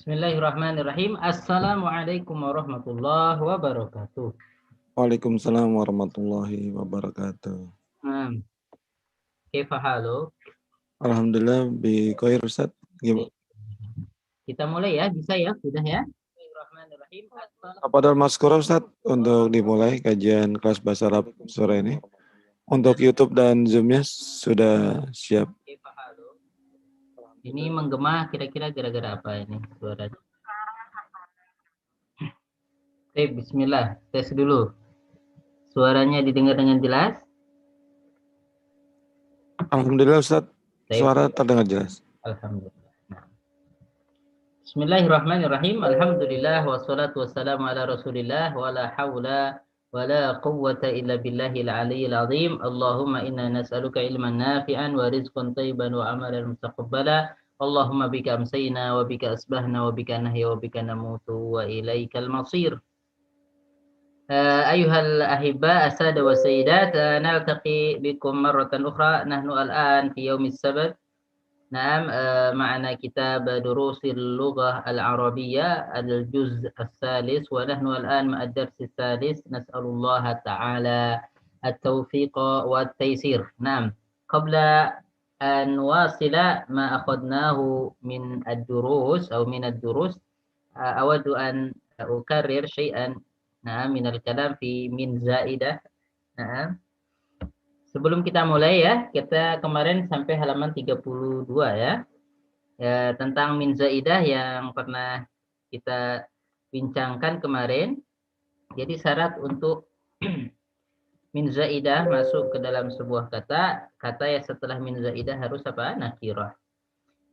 Bismillahirrahmanirrahim. Assalamualaikum warahmatullahi wabarakatuh. Waalaikumsalam warahmatullahi wabarakatuh. Kaifa haluk? Alhamdulillah bi khair Ustaz. Kita mulai ya, bisa ya? Sudah ya? Bismillahirrahmanirrahim. Apa ada maskura Ustaz untuk dimulai kajian kelas bahasa Arab sore ini? Untuk YouTube dan Zoom-nya sudah siap. Kaifa haluk? Ini menggema kira-kira gara-gara apa ini suaranya? Bismillah, tes dulu. Suaranya didengar dengan jelas? Alhamdulillah Ustaz, suara terdengar jelas. Alhamdulillah. Bismillahirrahmanirrahim. Alhamdulillah wassalatu wassalamu ala Rasulillah wa la haula wa la quwwata illa billahil aliyyil azim. Allahumma inna nas'aluka ilman nafi'an wa rizqan thayyiban wa amalan mutaqabbala. Allahumma bika amsayna wa bika asbahna wa bika nahya wa bika namutu wa ilaikal masir. أيها الأحباء السادة والسيدات نلتقي بكم مرة أخرى. نحن الآن في يوم السبت. نعم، معنا كتاب دروس اللغة العربية الجزء الثالث، ونحن الآن مع الدرس الثالث. نسأل الله تعالى التوفيق والتيسير. نعم، قبل أن نواصل ما أخذناه من الدروس أود أن أكرر شيئا من الكلام في min zaidah. Sebelum kita mulai ya, kita kemarin sampai halaman 32 ya, tentang min zaidah yang pernah kita bincangkan kemarin. Jadi syarat untuk min zaidah masuk ke dalam sebuah kata yang setelah min zaidah harus apa? Nakirah.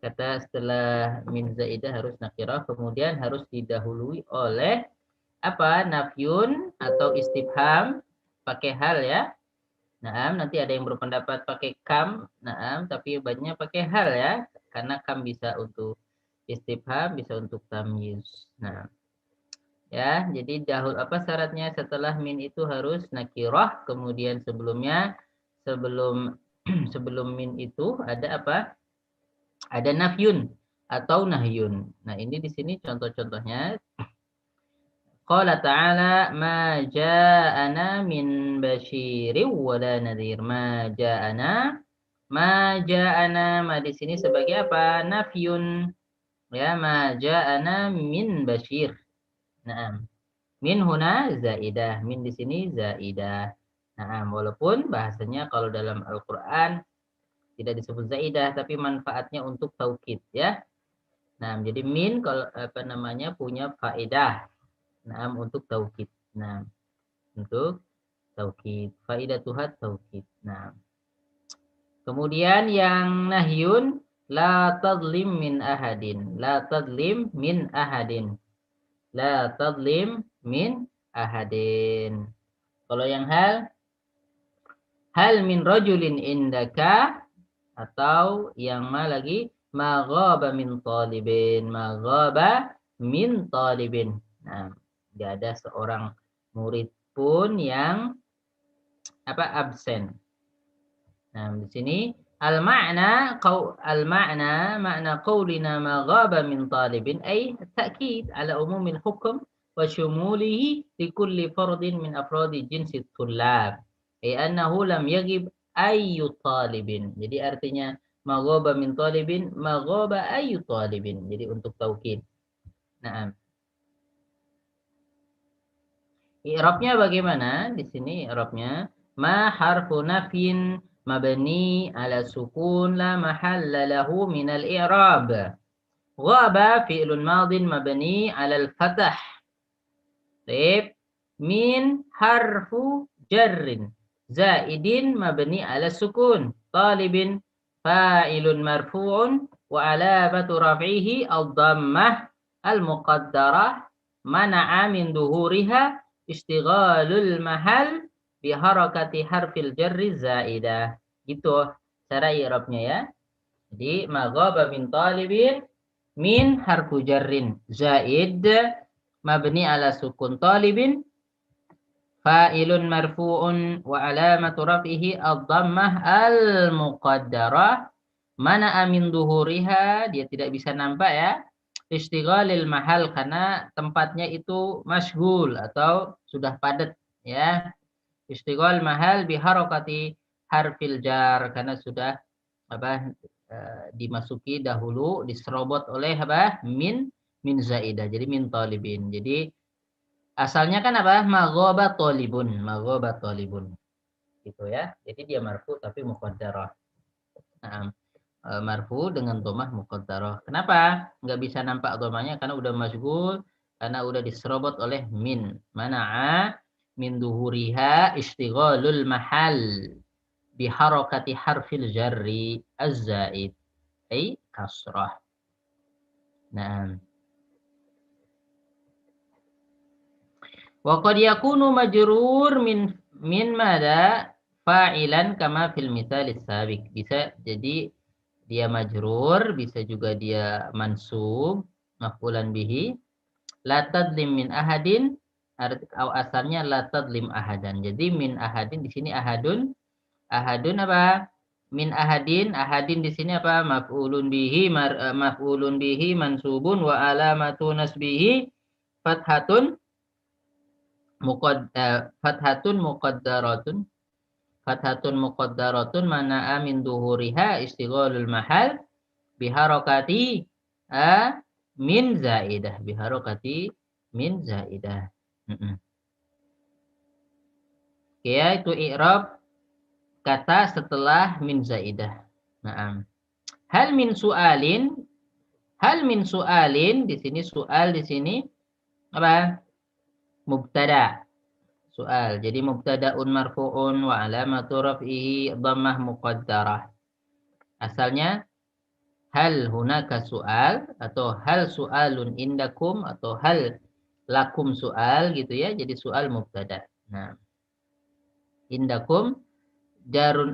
Kata setelah min zaidah harus nakirah, kemudian harus didahului oleh apa? Nafyun atau istifham pakai hal ya. Nah, nanti ada yang berpendapat pakai kam, tapi banyak pakai hal ya, karena kam bisa untuk istifham, bisa untuk tamyiz. Nah, ya, jadi dahulu apa syaratnya setelah min itu harus nakirah, kemudian sebelum min itu ada apa? Ada nafyun atau nahyun. Nah, ini di sini contoh-contohnya. Qala ta'ala ma ja'ana min basyirin wala nadhir. Ma ja'ana ma di sini sebagai apa? Nafyun. Ya, ma ja'ana min basyir. Naam. Min huna zaidah. Min di sini zaidah. Naam, walaupun bahasanya kalau dalam Al-Qur'an tidak disebut zaidah, tapi manfaatnya untuk taukid ya. Nah, jadi min kalau punya faedah. Nah, untuk taukid. Nah, untuk taukid. Faidatuhat taukid. Nah, kemudian yang nahyun la tadlim min ahadin. La tadlim min ahadin. La tadlim min ahadin. Kalau yang hal min rajulin indaka, atau yang lagi ma ghaba min talibin. Ma ghaba min talibin. Nah, tidak ada seorang murid pun yang absen. Nah, di sini makna qaulina ma ghaba min talibin ay ta'kid ala umumil hukm wa syumulihi li kulli fardin min afradi jinsi tullab. Ay annahu lam yaghib ayyu talibin. Jadi artinya ma ghaba min talibin, ma ghaba ayyu talibin. Jadi untuk taukid. Nah, i'rabnya bagaimana? Di sini i'rabnya ma harfu nafyin mabni ala sukun la mahalla lahu min al-i'rab. Ghaba fi'lun madin mabni ala al-fathah. Baik. Min harfu jarrin zaidin mabni ala sukun. Talibin fa'ilun marfu'un wa alamatu raf'ihi ad-dhammah al-muqaddarah mana'a min duhuriha istighalul mahal biharakati harfil jarri zaidah. Gitu cara i'rabnya ya. Jadi ma ghaba min talibin, min harfu jarrin zaid mabni ala sukun talibin fa'ilun marfu'un wa alamatu raf'ihi ad-dhammah al-muqaddarah mana'a min duhuriha, dia tidak bisa nampak ya. Istighalil mahal, karena tempatnya itu masyghul atau sudah padat ya. Istighal mahal biharokati harfil jar, karena sudah dimasuki dahulu, diserobot oleh min zaidah, jadi min talibin. Jadi asalnya kan maghaba talibun gitu ya. Jadi dia marfu tapi muqaddarah. Nah, marfu dengan dhammah muqaddarah. Kenapa nggak bisa nampak dhammahnya? Karena udah masyghul, karena udah diserobot oleh min. Mana'a min duhuriha istighalul mahal biharakati harfil jarri az-zaid ay kasrah. Nah, wa qad yakunu majrur min mada fa'ilan kama fil misal sabiq. Bisa jadi dia majrur, bisa juga dia mansub, maf'ulan bihi. La tadlim min ahadin, asalnya la tadlim ahadan. Jadi min ahadin di sini ahadun apa? Min ahadin di sini apa? Maf'ulun bihi mansubun wa alamatu nasbihi fathatun muqaddaratun mana'a min duhuriha istighalul mahal biharokati min zaidah, Ya, itu i'rab kata setelah min zaidah. Naam. Hal min su'alin di sini, soal di sini apa? Mubtada. Soal. Jadi mubtada'un marfu'un wa alamatu raf'ihi dhammah muqaddarah. Asalnya hal hunaka su'al, atau hal su'alun indakum, atau hal lakum su'al gitu ya. Jadi soal mubtada. Nah, indakum jarun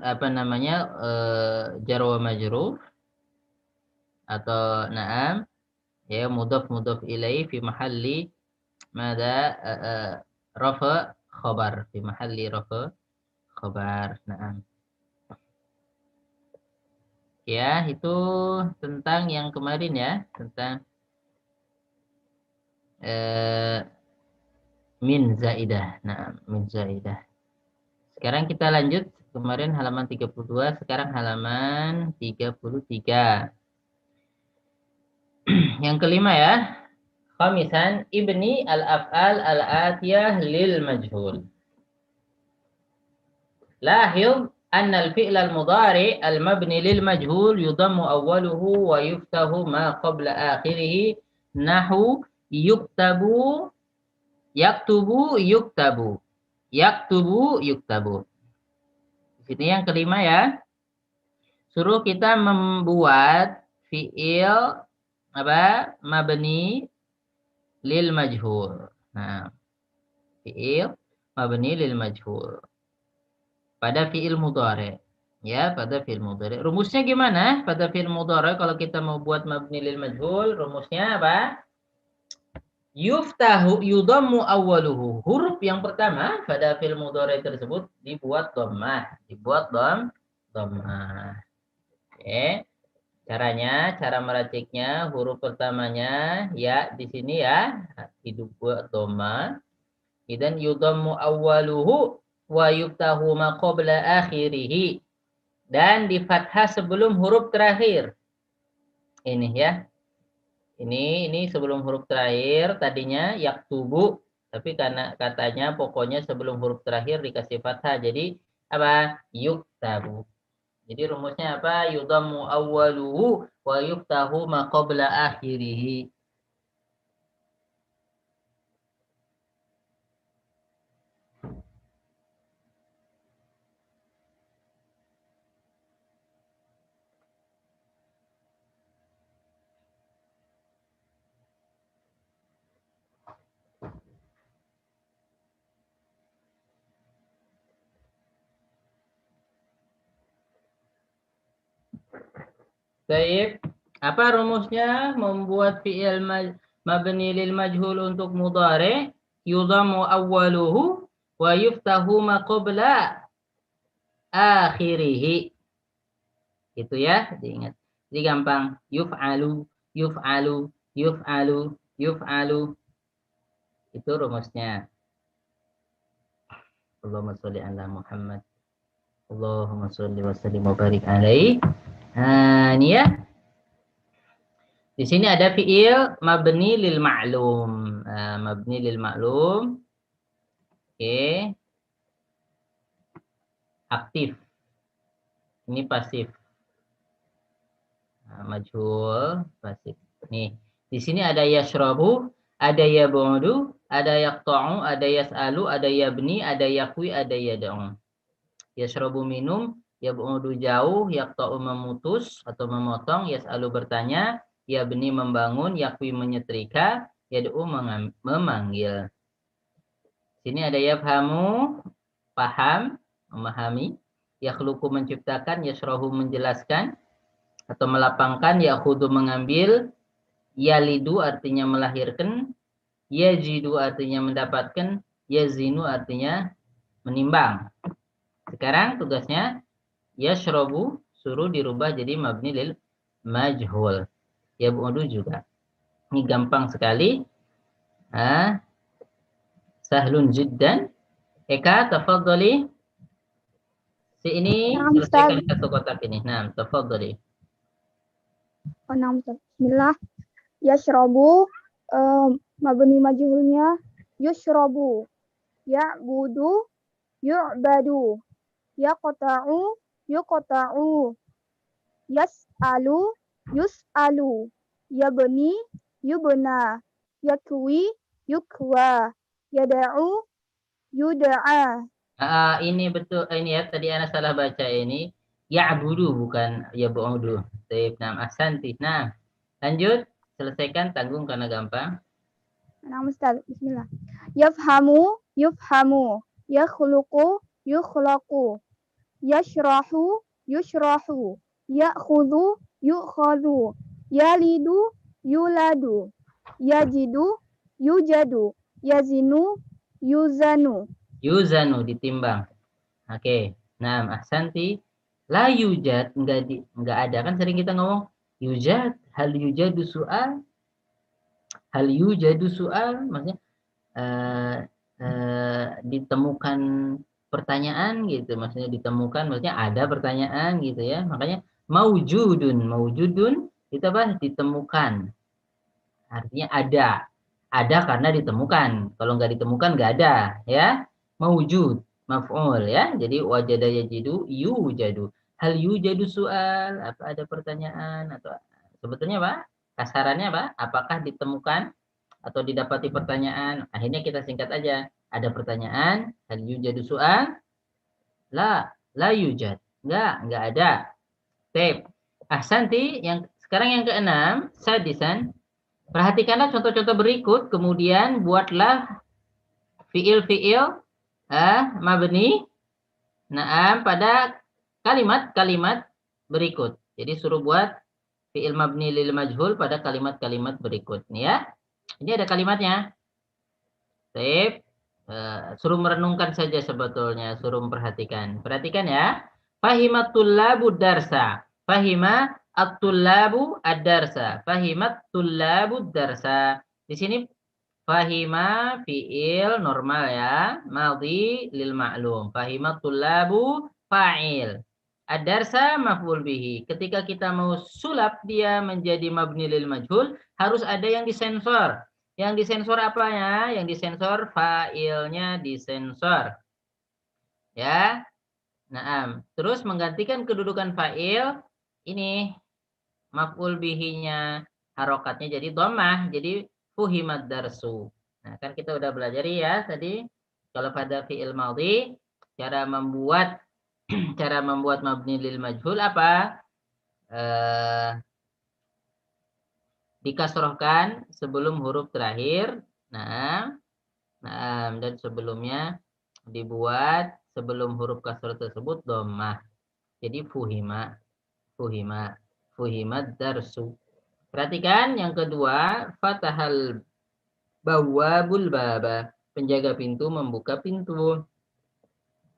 jar wa majrur, atau na'am ya mudhaf ilaih fi mahalli rafa khabar, fi mahalli rafa khabar. Na'am. Ya, itu tentang yang kemarin ya, tentang min zaidah. Nah, min zaidah. Sekarang kita lanjut, kemarin halaman 32, sekarang halaman 33. Yang kelima ya. Khamisan, ibni al-af'al al-atiyah lil majhul. Lahil anna al-fi'l al-mudhari al-mabni lil majhul yudammu awwaluhu wa yuftahu ma qabla akhirih nahu yuktabu, yaktubu, yuktabu. Di sini yang kelima ya. Suruh kita membuat fi'il mabni lil majhul. Nah, fi'il mabni lil majhul pada fi'il mudhari. Ya, pada fi'il mudhari. Rumusnya gimana? Pada fi'il mudhari kalau kita mau buat mabni lil majhul, rumusnya apa? Yuftahu yudammu awwaluhu. Huruf yang pertama pada fi'il mudhari tersebut dibuat dhammah, dhammah. Oke. Caranya, cara meraciknya, huruf pertamanya ya di sini ya, dibuat dhammah. Dan yudammu awwaluhu wa yuftahu ma qabla akhirih. Dan di fathah sebelum huruf terakhir. Ini ya. Ini sebelum huruf terakhir, tadinya yaktubu, tapi karena katanya pokoknya sebelum huruf terakhir dikasih fathah, jadi apa? Yuktabu. Jadi rumusnya apa? Yudammu awwaluhu wa yuftahu ma qabla akhirih. Baik, apa rumusnya membuat fi'il mabni lil majhul untuk mudhari? Yudhammu awwaluhu wa yuftahu ma qabla akhirih. Gitu ya, diingat. Jadi gampang, yuf'alu, Yuf'alu, yuf'alu. Itu rumusnya. Allahumma sholli ala Muhammad. Allahumma sholli wa sallim wa barik alaihi. Nah, ini ya. Di sini ada fi'il mabni lil ma'lum. Mabni lil ma'lum. Oke. Aktif. Ini pasif. Majhul, pasif. Nih, di sini ada yashrabu, ada yab'udu, ada yaqta'u, ada yas'alu, ada yabni, ada yakwi, ada yad'u. Yashrabu minum, yab'udu jauh, yaqta'u memutus atau memotong, yas'alu bertanya, yabni membangun, yakwi menyetrika, yad'u memanggil. Sini ada yafhamu, paham, memahami, yakhluqu menciptakan, yashrahu menjelaskan atau melapangkan, yakhudu mengambil, yalidu artinya melahirkan, yajidu artinya mendapatkan, yazinu artinya menimbang. Sekarang tugasnya yashrabu suruh dirubah jadi mabni lil majhul. Yab'udu juga. Ini gampang sekali. Sahlun jiddan. Eka, tafadhali. Si ini selesaikan satu kotak ini. Nah, tafadhali. Bismillah. Yashrabu, mabni majhulnya yushrabu. Ya'budu, yu'badu. Yaqta'u, yuqta'u. Yas'alu, yus'alu. Yabni, yubna. Yakwi, yukwa. Yada'u, yud'a. Ini betul, ini ya tadi Ana salah baca ini. Ya'budu bukan yab'udu. Nah, ahsanti. Nah, lanjut, selesaikan, tanggung karena gampang. Nah, Ustaz, bismillah. Yafhamu, yufhamu. Yakhluqu, yukhlaqu. Yashrahu, yushrahu. Ya'khudhu, yu'khadhu. Yalidu, yuladu. Yajidu, yujadu. Yazinu, yuzanu. Yuzanu ditimbang. Oke. Nah, ahsanti. La yujad enggak ada, kan sering kita ngomong yujad, hal yujadu su'al. Hal yujadu su'al maksudnya ditemukan pertanyaan gitu, maksudnya ditemukan maksudnya ada pertanyaan gitu ya. Makanya maujudun itu apa? Ditemukan. Artinya ada karena ditemukan. Kalau nggak ditemukan nggak ada ya. Maujud maf'ul ya. Jadi wajada yajidu yujadu. Hal yujadu soal, apa ada pertanyaan atau sebetulnya Pak kasarannya Pak, apakah ditemukan atau didapati pertanyaan? Akhirnya kita singkat aja. Ada pertanyaan, hal yujadu soal? La yujad. Enggak ada. Tep. Ahsanti, sekarang yang keenam, sadisan. Perhatikanlah contoh-contoh berikut, kemudian buatlah fiil-fiil mabni na'am pada kalimat-kalimat berikut. Jadi suruh buat fiil mabni lil majhul pada kalimat-kalimat berikut. Nih ya. Ini ada kalimatnya. Sip. Suruh merenungkan saja sebetulnya, suruh memperhatikan. Perhatikan ya. Fahimat tullabu darsa. Fahima at-tullabu ad-darsa. Fahimat tullabu darsa. Di sini fahima fiil normal ya. Madhi lil ma'lum. Fahimat tullabu fa'il. Ad-darsa maf'ul bihi. Ketika kita mau sulap dia menjadi mabni lil majhul, harus ada yang disensor. Yang disensor apanya? Yang disensor fa'ilnya disensor. Ya. Nah, terus menggantikan kedudukan fa'il ini maf'ul bihi-nya harokatnya jadi dhammah, jadi fuhimat darsu. Nah, kan kita udah belajar ya tadi kalau pada fi'il madhi cara membuat mabni lil majhul apa? Dikasrohkan sebelum huruf terakhir. Nah, dan sebelumnya dibuat sebelum huruf kasroh tersebut dhammah. Jadi fuhimat darsu. Perhatikan yang kedua, fatahal bawwabul baba. Penjaga pintu membuka pintu.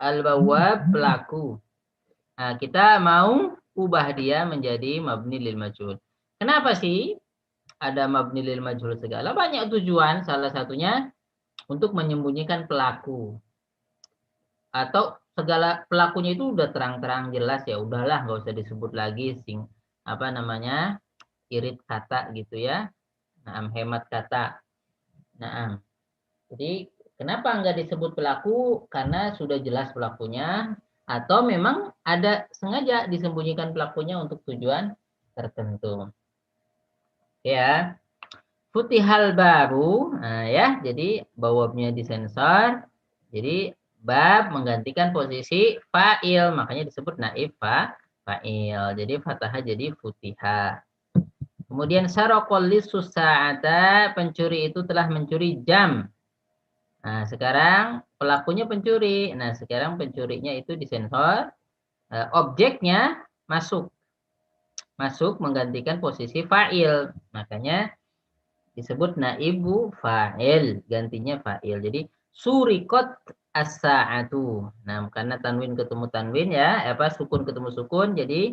Al-bawwab pelaku. Nah, kita mau ubah dia menjadi mabni lil majhul. Kenapa sih? ada mabni lil majhul segala, banyak tujuan, salah satunya untuk menyembunyikan pelaku. Atau segala pelakunya itu udah terang-terang jelas, ya udahlah nggak usah disebut lagi irit kata gitu ya. Nah, hemat kata. Nah, jadi kenapa nggak disebut pelaku? Karena sudah jelas pelakunya, atau memang ada sengaja disembunyikan pelakunya untuk tujuan tertentu. Ya, futihal baru, nah ya, jadi bawabnya disensor. Jadi bab menggantikan posisi fa'il, makanya disebut naib fa'il. Jadi fathah jadi futiha. Kemudian saraqal lisus sa'ata, pencuri itu telah mencuri jam. Nah, sekarang pelakunya pencuri. Nah, sekarang pencurinya itu disensor. Objeknya masuk menggantikan posisi fa'il. Makanya disebut naibu fa'il, gantinya fa'il. Jadi surikot as-sa'atu. Nah, karena tanwin ketemu tanwin ya, sukun ketemu sukun, jadi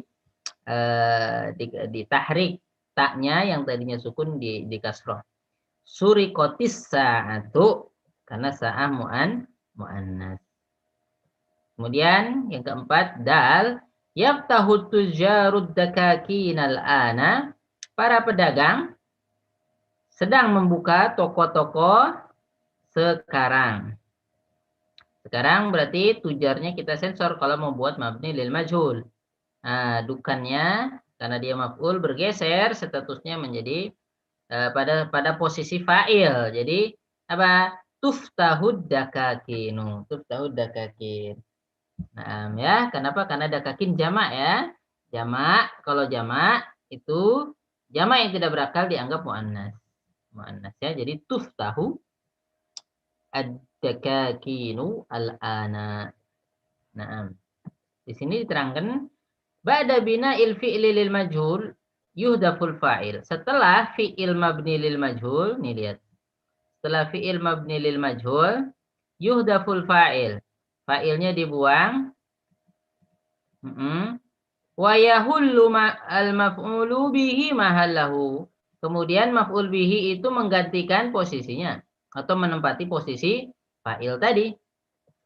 ditahrik taknya yang tadinya sukun di kasroh. Surikotis sa'atu, karena sa'ah mu'annas. Kemudian yang keempat, dal yaftahu tujarud dakakinal ana, para pedagang sedang membuka toko-toko sekarang. Sekarang berarti tujarnya kita sensor kalau membuat mabni lil majhul. Nah, dukannya karena dia maf'ul bergeser statusnya menjadi pada posisi fa'il. Jadi apa? Tuftahud dakakinu. Tuftahud dakakin. Nah, ya, kenapa? Karena dakakin jamak ya. Jamak, kalau jamak itu jamak yang tidak berakal dianggap muannas. Muannas ya. Jadi tuftahu ad-dakakinu al-ana. Nah, di sini diterangkan ba'da bina'il fi'li lil majhul yuhdaful fa'il. Setelah fi'il mabni lil majhul, nih lihat. Setelah fi'il mabni lil majhul yuhdaful fa'il. Fa'ilnya dibuang. Wa yahullu al-maf'ulu bihi mahallahu. Kemudian maf'ul bihi itu menggantikan posisinya atau menempati posisi fa'il tadi.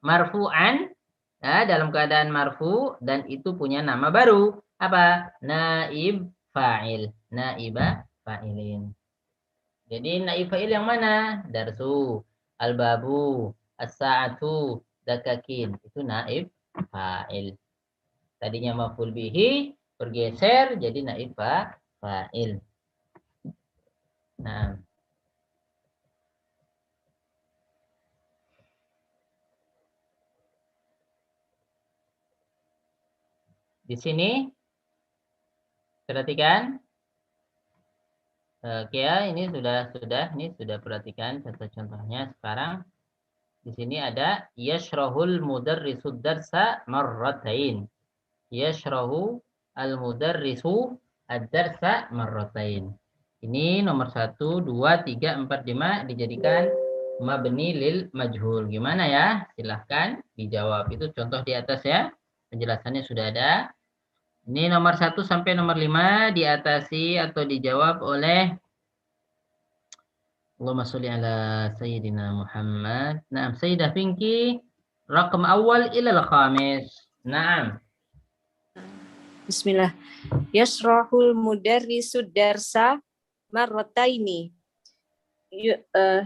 Marfu'an, ya, dalam keadaan marfu dan itu punya nama baru. Apa? Naib fa'il. Naiba fa'ilin. Jadi naib fa'il yang mana? Darsu, al-babu, as-sa'atu, dakakin. Itu naib fa'il. Tadinya maf'ul bihi bergeser jadi naib fa'il. Nah, di sini perhatikan. Oke ya, ini sudah perhatikan contoh-contohnya. Sekarang di sini ada yashrahul mudarrisud darsa marratain. Yashrahu al-mudarrisu ad-darsa marratain. Ini nomor 1, 2, 3, 4, 5 dijadikan mabni lil majhul. Gimana ya? Silahkan dijawab. Itu contoh di atas ya. Penjelasannya sudah ada. Ini nomor 1 sampai nomor 5 diatasi atau dijawab oleh Allahumma sholli ala Sayyidina Muhammad. Naam, Sayyidah Pinky. Rakam awal ilal khamis. Naam. Bismillah. Yasrahul mudarrisud darsa marrataini.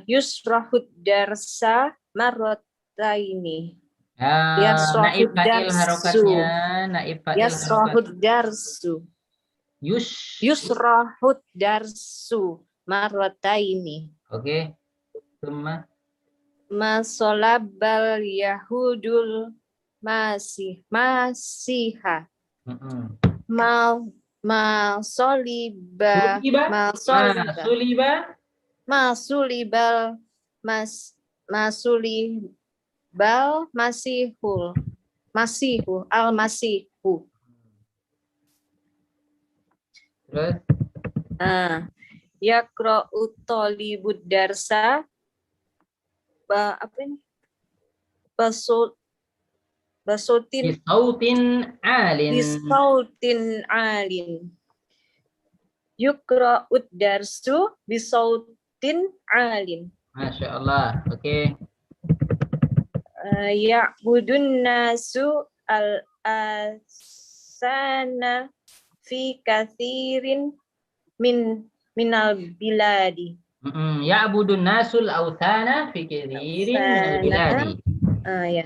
Yusrahud darsa marrataini. Naib fa'il harokatnya, naib fa'il Yasrahud darsu. Yusrahud darsu marrataini. Oke. Summa Masolabal yahudul masiha. Masulibal masihu al-masihu. Terus Yaqra'u talibud darsa apa ini? Basautin alin. yukra'ud darsu bisautin alim. Masya Allah. Oke. Ya'budun nasu al-asana fi kathirin minal biladi. Ya'budun nasul authana fi katsirin minal biladi. Ya.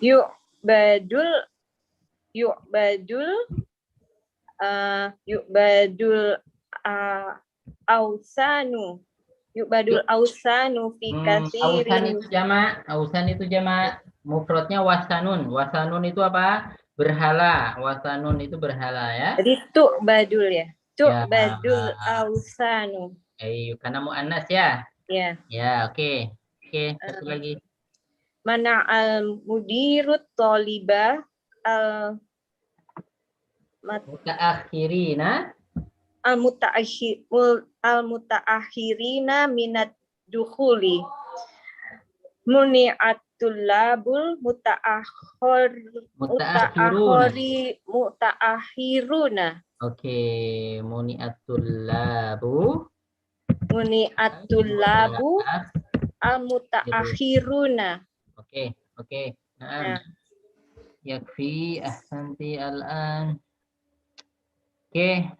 Yu'badul ausanu. Yu'badul ausanu fi Ausan katsirin. itu jamak. Ausan itu jamak. Mufradnya wasanun. Wasanun itu apa? Berhala. Wasanun itu berhala ya. Jadi tu'badul ya. Ya. Tu'badul ausanu. Karena mu'annas ya. Ya. Ya, oke. Oke, satu lagi. Mana al-mudirut toliba Mutaakhirina al-mutaakhirina minat dukhuli. Muni'atul labul mutaakhiruna. Oke, muni'atul labu. Muni'atul labu al-mutaakhiruna. Oke. Ya. Yakfi ahsanti al-an. Oke.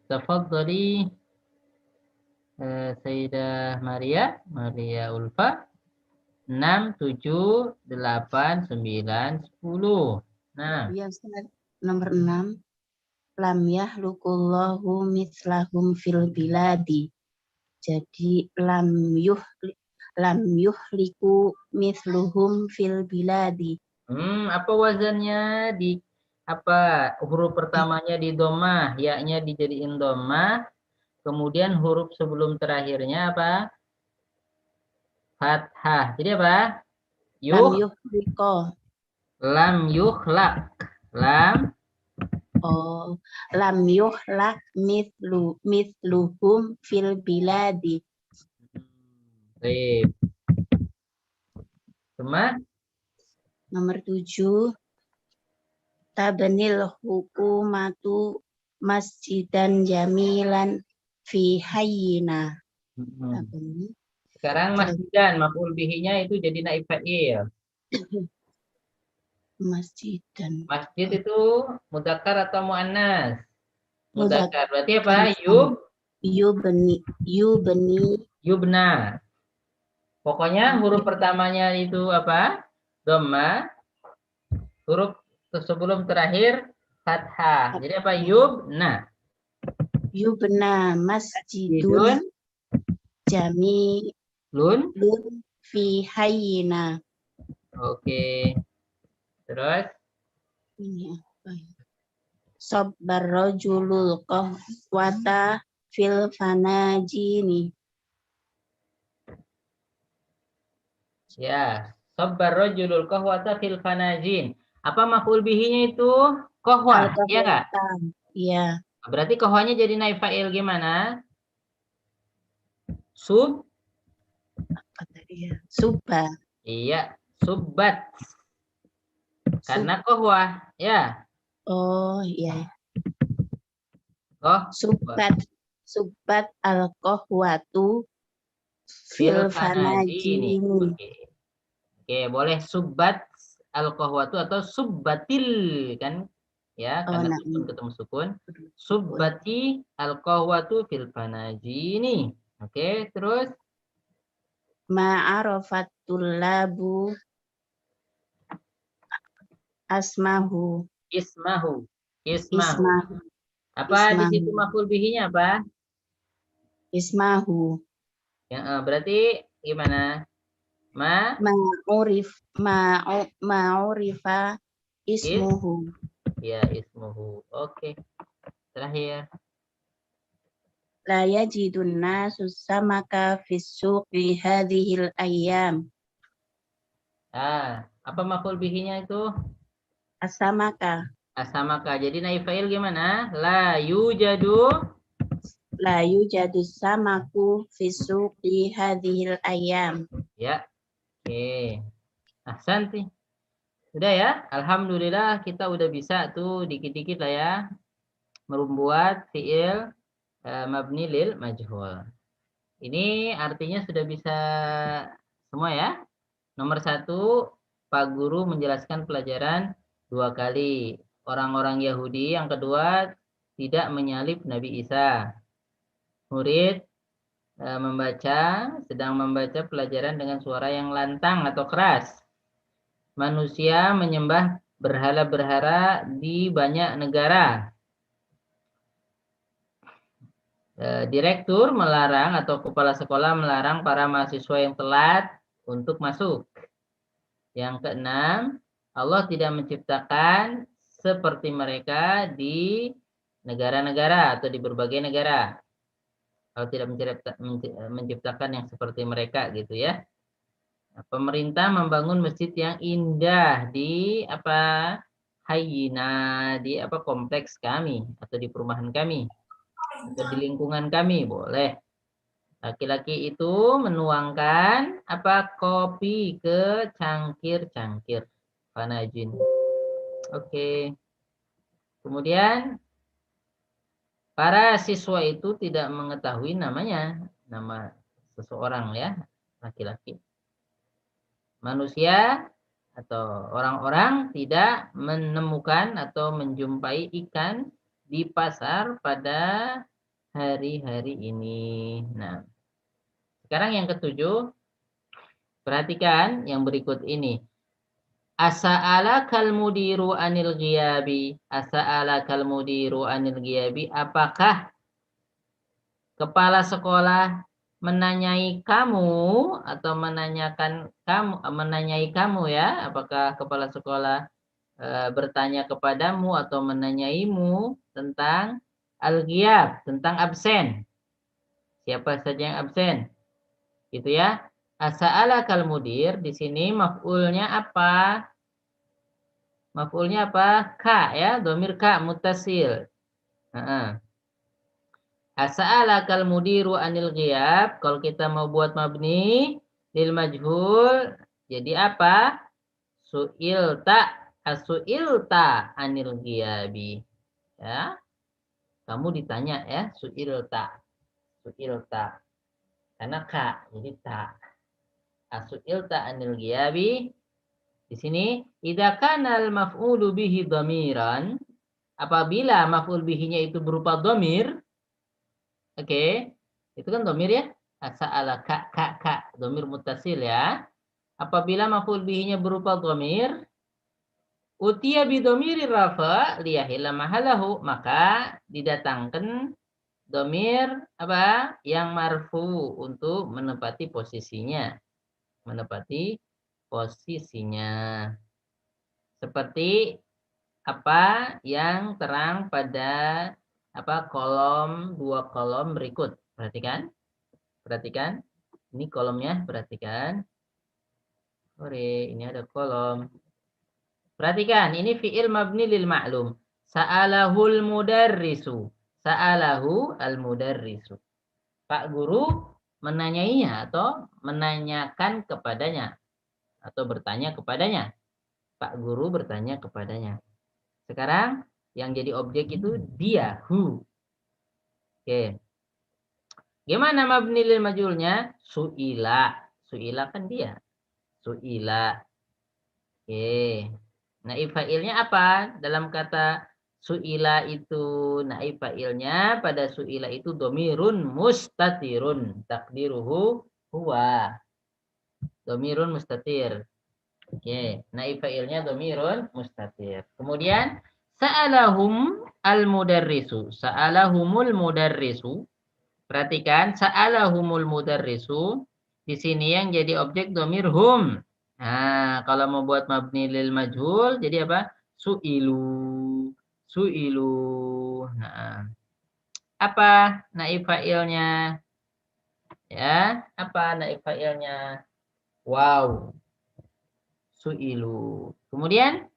Tafadhali Sayyidah Maria Ulfa. 6, 7, 8, 9, 10. Nah. Ya, Ustaz. Nomor 6. Lam yahlukullahu mithlahum fil biladi. Jadi lam yuhliku mithluhum fil biladi. Apa wazannya di apa huruf pertamanya di dhammah, ya-nya dijadiin dhammah, kemudian huruf sebelum terakhirnya apa? Fathah. Jadi apa? Lam yuhliko. Lam yuhlak. Lam yuhlak mithluhum fil biladi. Baik. Cuma Nomor 7. Tabanil hukumatu masjidan jamilan fi hayyina. Sekarang masjidan, maf'ul bihinya itu jadi naib fa'il. Masjidan. Masjid itu mudzakkar atau muannas? Mudzakkar. Berarti apa? Yubna. Pokoknya huruf pertamanya itu apa? Dhamma. Huruf sebelum terakhir fathah. Jadi apa? Yubna. Yubna masjidun jamilun fi hayyina. Oke. Terus? Ini apa ya? Sabbar rajulul qahwata fil fanajini. Ya, sabbar rajulul qahwata fil fanajin. Apa maf'ul bihinya itu? Qahwah, iya enggak? Iya. Berarti qahwanya jadi naib fa'il gimana? Apa tadi ya? Subba. Iya, subbat. Karena qahwah, ya. Oh, iya. Subbat al-qahwatu fil fanajini. Oke, boleh subbat al-qahwatu atau subbatil kan? Ya, karena sukun ketemu sukun. Subbati al-qahwatu fil fanajini. Oke, terus ma'arafatul labu Ismahu. Apa di situ maf'ul bihinya apa? Ismahu. Ya, berarti gimana? Ma'urifa ismuhu. Ya, ismuhu. Oke. Terakhir. La yajidun nasu samaka fis suqi hadhil ayyam. Apa maf'ul bihinya itu? Asamaka. Jadi naib fa'il gimana? La yujadu samaku fis suqi hadhil ayyam. Ya. Oke. Ahsanti. Sudah ya? Alhamdulillah kita udah bisa tuh dikit-dikit lah ya membuat fiil mabni lil majhul. Ini artinya sudah bisa semua ya. Nomor 1, Pak Guru menjelaskan pelajaran 2 kali. Orang-orang Yahudi. Yang kedua, tidak menyalib Nabi Isa. Murid sedang membaca pelajaran dengan suara yang lantang atau keras. Manusia menyembah berhala-berhala di banyak negara. Direktur melarang atau kepala sekolah melarang para mahasiswa yang telat untuk masuk. Yang keenam, Allah tidak menciptakan seperti mereka di negara-negara atau di berbagai negara. Allah tidak menciptakan yang seperti mereka gitu ya. Pemerintah membangun masjid yang indah di Hayyina, di kompleks kami atau di perumahan kami atau di lingkungan kami, boleh. Laki-laki itu menuangkan kopi ke cangkir-cangkir panajin. Oke. Kemudian para siswa itu tidak mengetahui nama seseorang ya, laki-laki. Manusia atau orang-orang tidak menemukan atau menjumpai ikan di pasar pada hari-hari ini. Nah, sekarang yang ketujuh, perhatikan yang berikut ini. As'alakal mudiru anil ghiyabi. As'alakal mudiru anil ghiyabi. Apakah kepala sekolah menanyai kamu atau menanyai kamu ya? Apakah kepala sekolah bertanya kepadamu atau menanyaimu tentang al-ghiyab, tentang absen? Siapa saja yang absen? Gitu ya. As'alakal mudir, di sini maf'ulnya apa? Maf'ulnya apa? Ka ya, dhamir ka muttasil. As'alakal mudiru anil ghiyab, kalau kita mau buat mabni lil majhul, jadi apa? Su'ilta anil ghiyabi. Ya. Kamu ditanya ya, su'ilta. Karena ka, jadi ta. Su'ilta anil ghiyabi. Di sini idza kana al maf'ulu bihi dhamiran, apabila maf'ul bihinya itu berupa dhamir, oke, itu kan dhamir ya, sa'ala ka dhamir muttasil ya. Apabila maf'ul bihinya berupa dhamir, utiya bi dhamiri rafa liyahilla mahalahu, maka didatangkan dhamir yang marfu untuk menempati posisinya. Seperti yang terang pada dua kolom berikut. Perhatikan ini kolomnya, perhatikan. Ini ada kolom. Perhatikan, ini fi'il mabni lil ma'lum. Sa'alahul mudarrisu. Sa'alahu al mudarrisu. Pak guru menanyainya atau menanyakan kepadanya atau bertanya kepadanya. Pak guru bertanya kepadanya. Sekarang yang jadi objek itu dia, who. Oke. Gimana mabni lil majhulnya? Su'ila. Su'ila kan dia. Su'ila. Oke. Naib fa'ilnya apa? Dalam kata su'ila itu naib fa'ilnya pada su'ila itu domirun mustatirun. Takdiruhu huwa. Domirun mustatir. Oke. Naib fa'ilnya domirun mustatir. Kemudian sa'alahum al-mudarrisu. Sa'alahumul mudarrisu. Perhatikan, sa'alahumul mudarrisu. Di sini yang jadi objek domir hum. Nah, kalau mau buat mabni lil majhul, jadi apa? Su'ilu. Nah, apa naib fa'ilnya? Ya, apa naib fa'ilnya? Wow. Su'ilu. Kemudian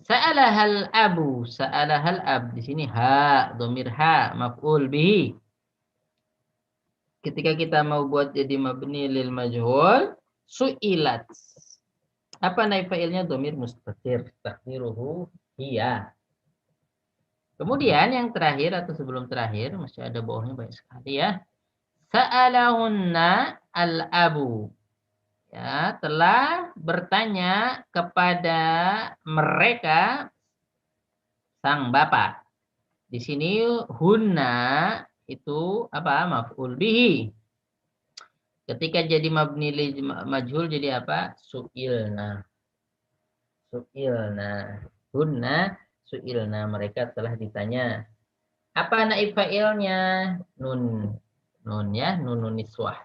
sa'alahal abu. Sa'alahal ab. Di sini ha, domir ha, maf'ul bihi. Ketika kita mau buat jadi mabni lil majhul, su'ilat. Apa naib fa'ilnya? Dhamir mustatir. Takdiruhu hiya. Kemudian yang terakhir atau sebelum terakhir, masih ada bawahnya banyak sekali ya. Sa'alahunna al-abu. Ya, telah bertanya kepada mereka sang bapak. Di sini hunna itu apa? Maf'ul bihi. Ketika jadi mabni lil majhul jadi apa? Su'ilna. Su'ilna. Hunna su'ilna, mereka telah ditanya. Apa naib fa'ilnya? Nun. Nun ya, nunun niswah.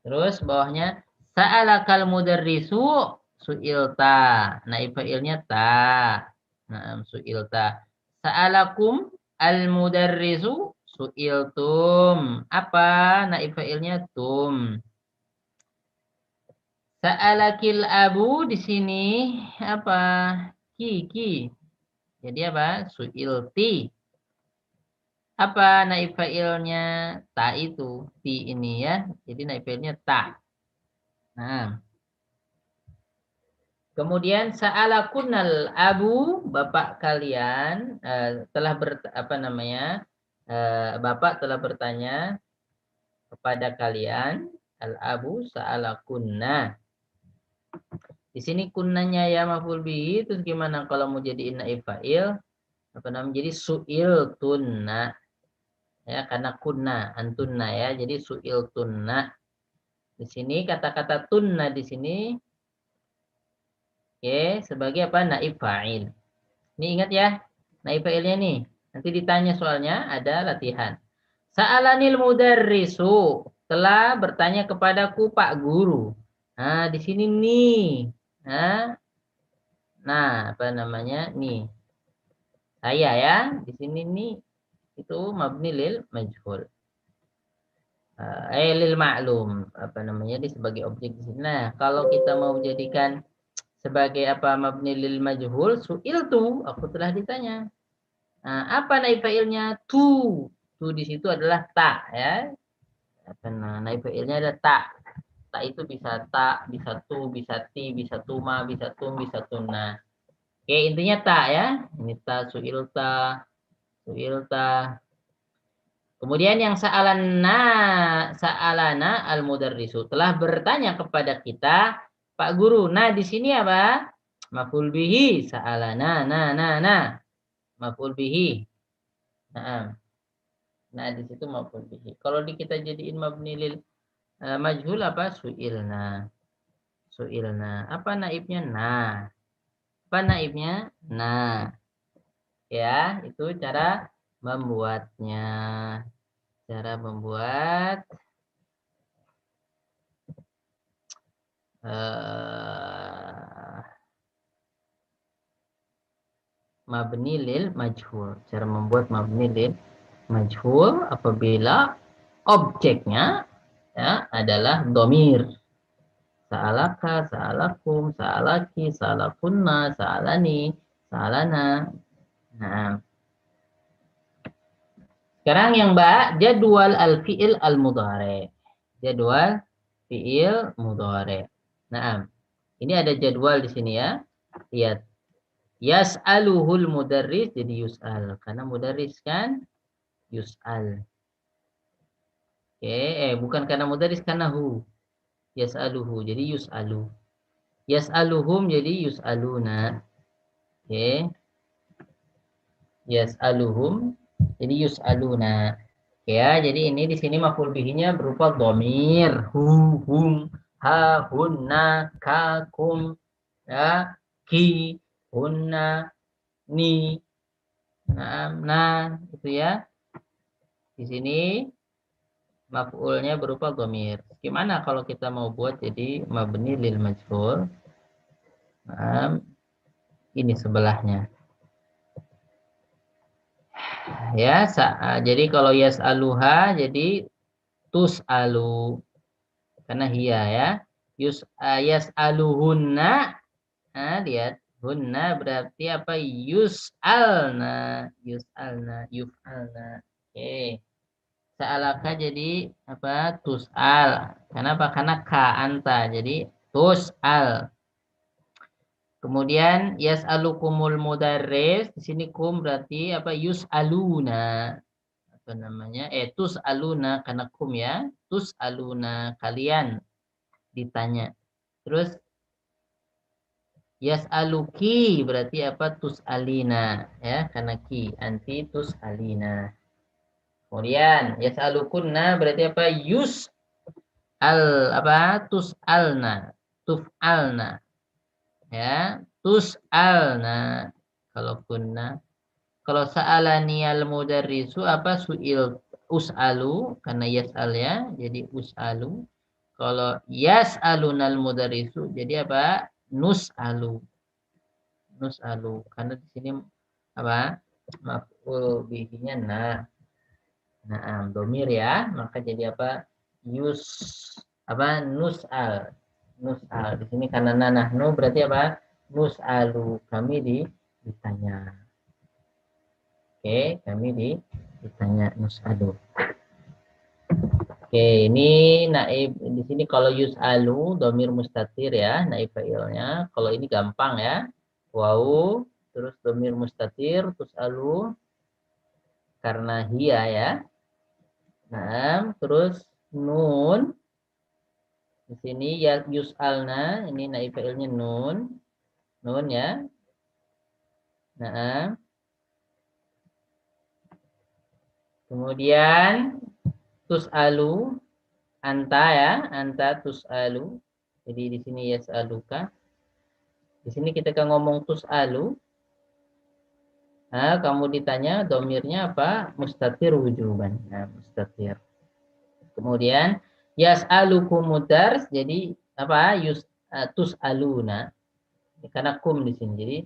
Terus bawahnya sa'alakal mudarrisu su'ilta. Naib fa'ilnya ta. Nah, su'ilta. Sa'alakum al mudarrisu su'iltum. Apa naib fa'ilnya? Tum. Sa'alakil abu di sini apa? Ki. Jadi apa? Su'ilti. Apa naib fa'ilnya? Ta itu. Ti ini ya. Jadi naib fa'ilnya ta. Nah. Kemudian sa'alakunal abu, bapak kalian telah bapak telah bertanya kepada kalian, al abu sa'alakunna. Di sini kunnanya ya maf'ul bihi, terus gimana kalau mau jadi naib fa'il? Jadi su'il tunna. Ya, karena kunna, antunna ya. Jadi su'il tunna. Di sini kata-kata tunna di sini sebagai apa? Naib fa'il. Ini ingat ya, naib fa'ilnya nih. Nanti ditanya soalnya, ada latihan. Sa'alanil mudarrisu, telah bertanya kepadaku Pak Guru. Nah, di sini nih. Nah, apa namanya? Nih. Saya ya, di sini nih itu mabni lil majhul. Lil ma'lum, apa namanya? Di sebagai objek di sini. Nah, kalau kita mau jadikan sebagai apa mabni lil majhul, su'iltu, aku telah ditanya. Nah, apa naib fa'ilnya? Tu. Tu di situ adalah ta ya. Apa naib fa'ilnya ada ta. Ta itu bisa ta, bisa tu, bisa ti, bisa tuma, bisa tum, bisa tuna. Oke, intinya ta ya. Ini ta, su'ilta, su'ilta. Kemudian yang sa'alana al-mudarrisu, telah bertanya kepada kita Pak Guru. Nah, di sini apa? Maf'ul bihi, sa'alana, maf'ul bihi. Nah, di situ maf'ul bihi. Kalau kita jadiin mabni lil majhul apa? Su'ilna. Su'ilna. Apa naibnya? Nah. Apa naibnya? Nah. Ya, itu cara membuatnya. Cara membuat mabni lil majhul. Cara membuat mabni lil majhul apabila objeknya ya adalah dhamir. Sa'alaka, sa'alakum, sa'alaki, sa'alakunna, sa'alani, sa'alana. Nah. Sekarang yang jadwal al-fi'il al-mudhari. Jadwal fi'il mudhari. Nah, ini ada jadwal di sini ya. Lihat. Yas'aluhul mudarris jadi yus'al. Karena mudarris kan yus'al. Oke, bukan karena mudarris, karena hu. Yas'aluhu jadi yus'alu. Yas'aluhum jadi yus'aluna. Oke. Yas'aluhum jadi yus'aluna. Ya, jadi ini di sini maf'ul bihinya berupa dhamir, hu, hum, ha, hunna, ka, kum, ya, ki, hunna, ni. Nah, itu ya. Di sini maf'ulnya berupa dhamir. Gimana kalau kita mau buat jadi mabni lil majhul? Nah, ini sebelahnya. Ya, jadi kalau yas'aluha jadi tus'alu. Karena hiya ya. Yas'aluhunna. Nah, lihat. Hunna berarti apa? Yus'alna. Yus'alna. Yuf'alna. Oke. Sa'alaka jadi apa? Tus'al. Kenapa? Karena ka anta. Jadi tus'al. Kemudian yas'alukumul mudarris, di sini kum berarti apa? Yus'aluna. Apa namanya? Tus'aluna karena kum ya. Tus'aluna kalian ditanya. Terus yas'aluki berarti apa? Tus'alina ya, karena ki anti tus'alina. Kemudian yas'alukunna berarti apa? Tus'alna, tuf'alna. Ya, tus'alna kalau kunna. Kalau sa'alani al mudarrisu apa? Su'il us'alu karena yas'al ya, jadi us'alu. Kalau yas'alunal mudarrisu jadi apa? Nus'alu. Nus'alu karena di sini apa? Maf'ul bihi-nya nah, domir ya, maka jadi apa? Nus'al. Nus'al. Di sini karena nahnu berarti apa? Nus'alu, kami ditanya. Oke, kami ditanya nus'alu. Oke, ini naib di sini kalau yus'alu domir mustatir ya, naib fa'ilnya. Kalau ini gampang ya. Wau, terus domir mustatir, tus'alu karena hiya ya. Nah, terus nun di sini ya yus'alna, ini naib fa'ilnya nun. Nun ya. Nah. Kemudian tus'alu anta ya, anta tus'alu. Jadi di sini yas'aluka. Di sini kita kan ngomong tus'alu. Nah, kamu ditanya domirnya apa? Mustatir wujuban. Nah, mustatir. Kemudian yas'alukumud dars, jadi apa? Tus'aluna. Karena kum di sini. Jadi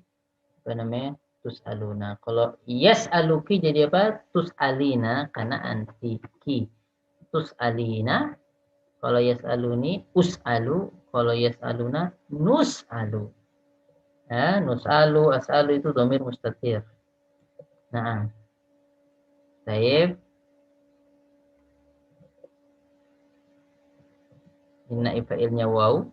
apa namanya? Tus'aluna. Kalau yas'aluki jadi apa? Tus'alina karena antiki. Tus'alina. Kalau yas'aluni us'alu. Kalau yas'aluna nus'alu. Ya, nus'alu, as'alu itu dhamir mustatir. Nah, baik. Inna ifa'ilnya waw.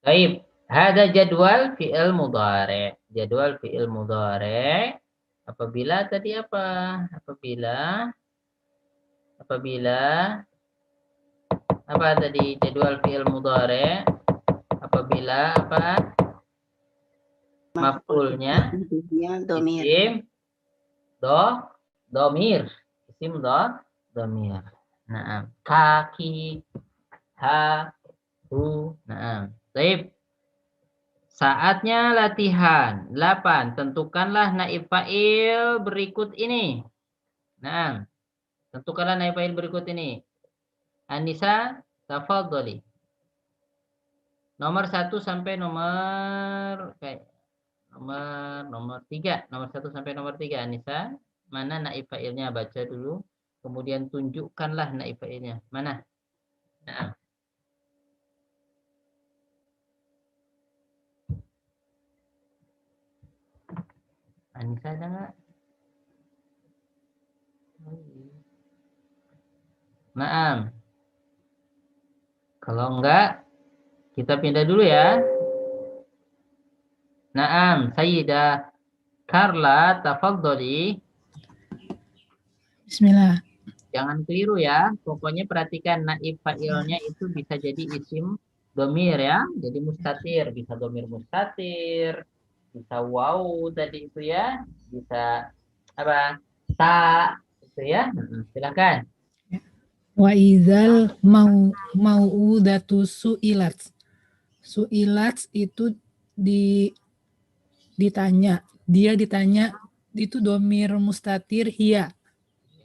Baik, ada jadwal fi'il mudhari'. Jadwal fi'il mudhari' apabila tadi apa? Apabila apa tadi jadwal fi'il mudhari'? Apabila apa? Maf'ulnya domir. isim domir. Isim domir. Nah, kaki, hu. Nah, baik. Saatnya latihan. 8. Tentukanlah naib fa'il berikut ini. Nah, tentukanlah naib fa'il berikut ini. Anissa, tafadhali. Nomor 1 sampai nomor 3. Nomor 1 sampai nomor 3, Anissa. Mana naib fa'ilnya? Baca dulu. Kemudian tunjukkanlah naib fa'ilnya. Mana? Nah. Anissa ada nggak? Naam. Kalau enggak, kita pindah dulu ya. Naam, Sayyidah Carla, tafadhali. Bismillah. Jangan keliru ya. Pokoknya perhatikan naib fa'ilnya itu bisa jadi isim domir ya. Jadi mustatir, bisa domir mustatir, bisa waw tadi itu ya, bisa apa? Ta itu ya. Silakan. Wa idzal mau'udatu su'ilat. Su'ilat itu ditanya. Dia ditanya itu domir mustatir hiya.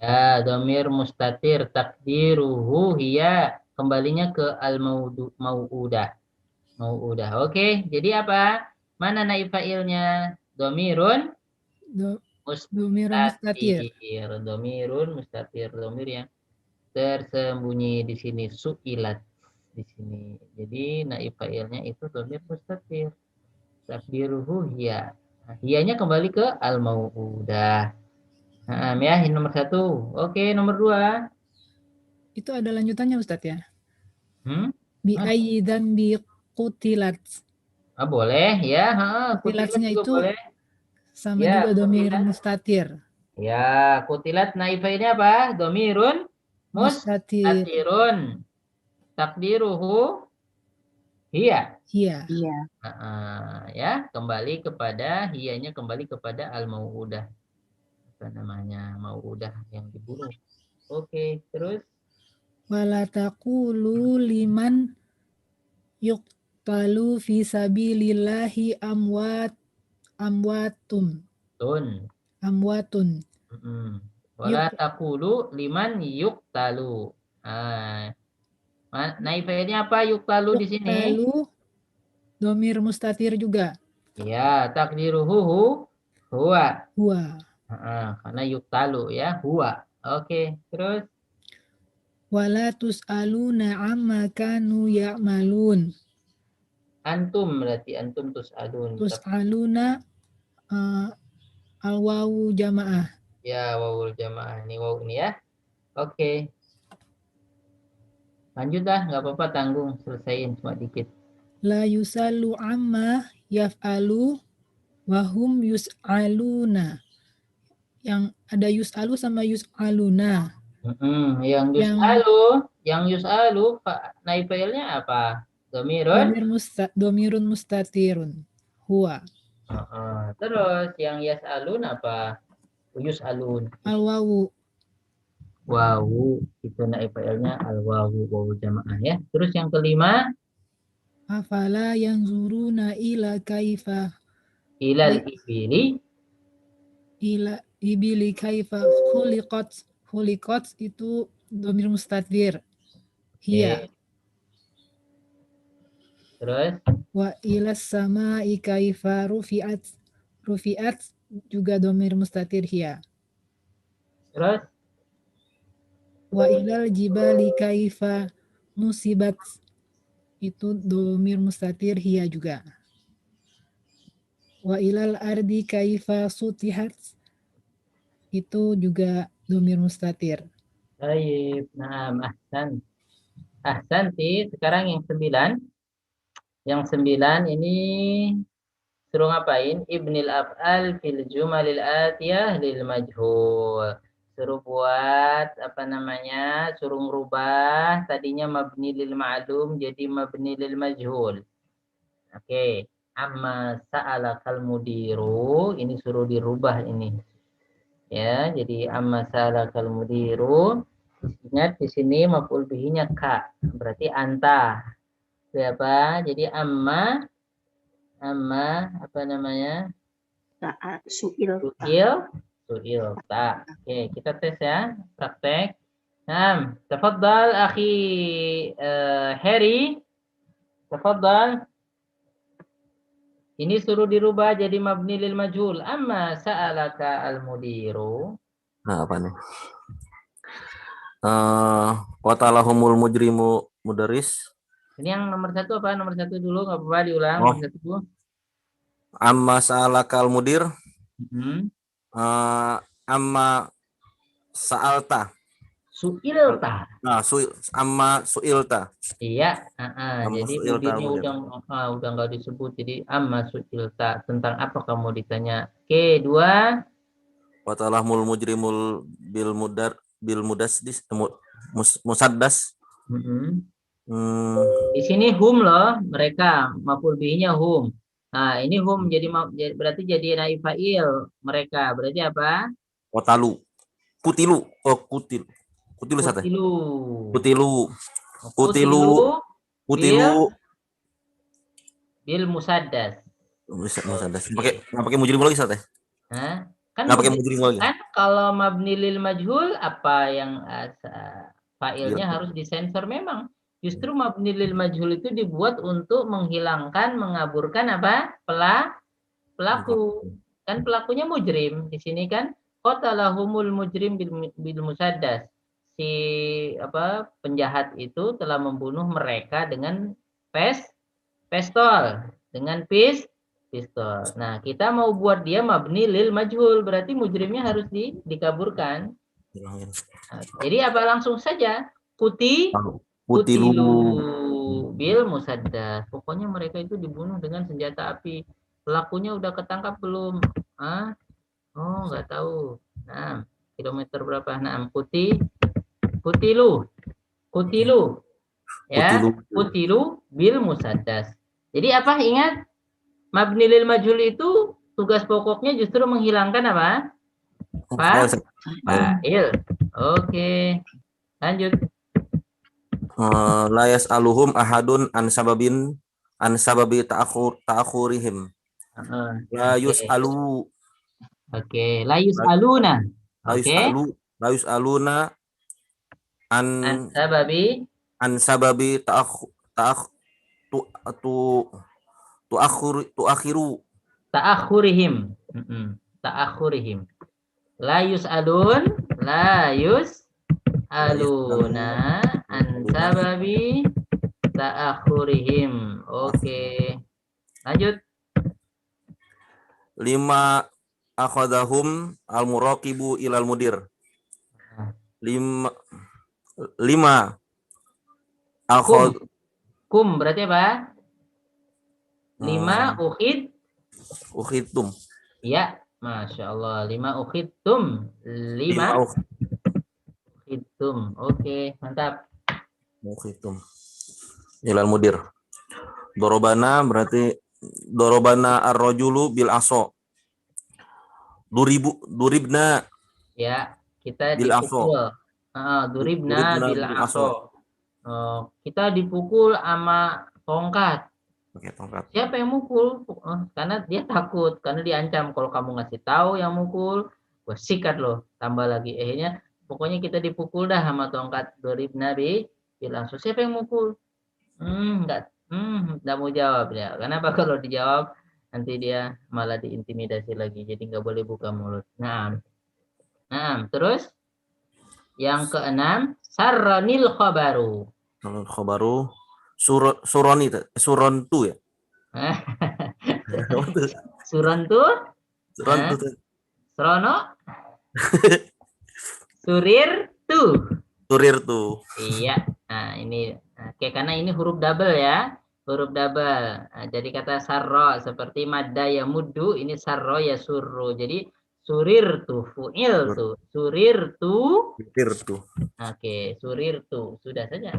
Ya, domir mustatir takdiruhu hiya, kembalinya ke mau'udah. Mau'udah. Oke, jadi apa? Mana naib fa'ilnya? Domirun Domir mustatir. Domirun mustatir. Domir yang tersembunyi di sini, su'ilat di sini. Jadi naib fa'ilnya itu domir mustatir. Takdiruhu hiya. Nah, hiyanya kembali ke al-mau'udah. Nah, ya, nomor 1. Oke, nomor 2. Itu ada lanjutannya Ustadz ya? Bi ayyi dzambi qutilat. Ah, boleh ya. Kutilat Qutilatnya juga itu boleh. sama Ya, juga domir kutilat. mustatir. Ya, kutilat naifah ini apa? Domirun Mustatir. mustatirun. Takdiruhu hiya. Iya. Iya. Ya, kembali kepada hiyanya kembali kepada al-mau'udah. Apa namanya? Mau'udah yang dibunuh. Oke, terus Wala taqulu liman yuqtalu fi sabilillahi amwatun. tun. Wala Yuk taqulu liman yuqtalu. Naifahnya apa yuktalu di sini? yuqtalu domir mustatir juga. Ya, takdiruhu huwa. Huwa. Karena yuktalu ya, huwa. Oke, terus Wala tus'aluna amma kanu ya'malun. antum berarti antum tus'alun. Tus'aluna al-wawu jamaah. Ya, wawul jamaah ini waw ini ya. Oke. Lanjut dah, nggak apa-apa tanggung, selesaiin cuma dikit. La yusallu amma yaf'alu wahum yus'aluna. Yang ada yus'alu sama yus'aluna. Yang yus'alu naifilnya apa? Domirun mustatirun. Huwa. Terus yang yas'alun apa? Yus'alun. Al-wawu. Wawu itu naifilnya al-wawu wawu jamaah ya. Terus yang kelima Afala yanzuruna ila kaifa ilal ibili. Ila ibili kaifa khuliqat itu domir mustatir. Hiya. Terus Wa ilas sama'i kaifa rufi'at juga domir mustatir hiya. Terus Wa ilal jibali kaifa nusibat itu domir mustatir hiya juga. Wa ilal ardi kaifa sutihat itu juga domir mustatir. baik, ahsanti. Sekarang yang 9. Yang 9 ini suruh ngapain? Ibnil af'al fil jumalil atiyah lil majhul. Suruh buat apa namanya? Suruh merubah tadinya mabni lil ma'lum jadi mabni lil majhul. Oke. Amma sa'alakal mudiru, ini suruh dirubah ini. Ya, jadi amma sa'alakal mudiru. Ingat di sini maf'ul bihinya ka, berarti anta. Siapa? Jadi amma apa namanya? Su'il. Su'il ta. Oke, kita tes ya, praktek. Nah, tafaddal akhi Harry. Tafaddal. Ini suruh dirubah jadi mabni lil majhul. Amma sa'alaka al-mudiru. Nah, apa nih? Qatalahumul mujrimu mudaris. Ini yang nomor 1 apa? Nomor 1 dulu, nggak apa-apa diulang. Oh. Nomor 1 dulu. Amma sa'alakal mudir. Amma sa'alta. Su'ilta. Nah, amma su'ilta. Iya, Amma jadi su'ilta mudirnya udah nggak disebut, jadi amma su'ilta, tentang apa kamu ditanya. Oke, 2. Qatalahumul mujrimul bil mudaddis musaddas. Di sini hum loh, mereka, maf'ul bihinya hum. Nah, ini hum jadi berarti jadi naib fa'il mereka. Berarti apa? Qatalu. Kutilu sate. Kutilu. Bil musaddas. Musaddas. Pakai mujrim lagi sate. Hah? Kan Nggak pakai mujrim lagi. Kan kalau mabni lil majhul apa yang fa'ilnya harus disensor memang. Justru mabni lil majhul itu dibuat untuk menghilangkan, mengaburkan apa? Pelaku. Kan pelakunya mujrim di sini kan. Qatalahumul mujrim bil musaddas. Si penjahat itu telah membunuh mereka dengan pistol, dengan pistol. Nah, kita mau buat dia mabni lil majhul, berarti mujrimnya harus dikaburkan. Nah, jadi apa langsung saja? Kutilu. bil musaddas. Pokoknya mereka itu dibunuh dengan senjata api. Pelakunya udah ketangkap belum? Ah, oh nggak tahu. Nah, kilometer berapa? Nah, kutilu, ya, kutilu bil musaddas. Jadi apa? Ingat, mabni lil majhul itu tugas pokoknya justru menghilangkan apa? Fa'il. Oke. Lanjut. La yas'aluhum ahadun an sababi ta'khurihim. La Oke. yus'alu. Oke. La yus'aluna. La Oke. yus'aluna an Sababi tu'akhiru. ta'akhurihim. Ta'akhurihim. La yus'aluna an sababi ta'akhurihim. Oke. Lanjut. 5 akhadahum al-muraqibu ilal mudir. 5 akhad Kum berarti apa? 5 ukhidtum. Ya, Masya Allah. 5 ukhidtum. 5 ukhidtum. Oke, mantap. Ukhidtum ilal mudir. Dorobana berarti dorobana ar-rajulu bil aso. Duribna. Ya, kita bil dipukul. Duribna bil aso. Kita dipukul sama tongkat. Pakai tongkat. Siapa yang mukul? Karena dia takut, karena diancam kalau kamu ngasih tahu yang mukul, gue sikat loh. Tambah lagi akhirnya pokoknya kita dipukul dah sama tongkat. Duribna bil aso. Siapa yang mukul? Enggak mau jawab ya. Kenapa? Kalau dijawab nanti dia malah diintimidasi lagi, jadi nggak boleh buka mulut. Nah, terus yang keenam, sarronil khobaru. Khobaru suroni surontu ya. Surontu? Serono? Surirtu. Iya. Nah, ini karena ini huruf double ya. Huruf double. Nah, jadi kata sarro seperti madda ya muddu, ini sarro ya surru. Jadi surirtu, fu'il tu. Surirtu. Oke, surirtu. Sudah saja.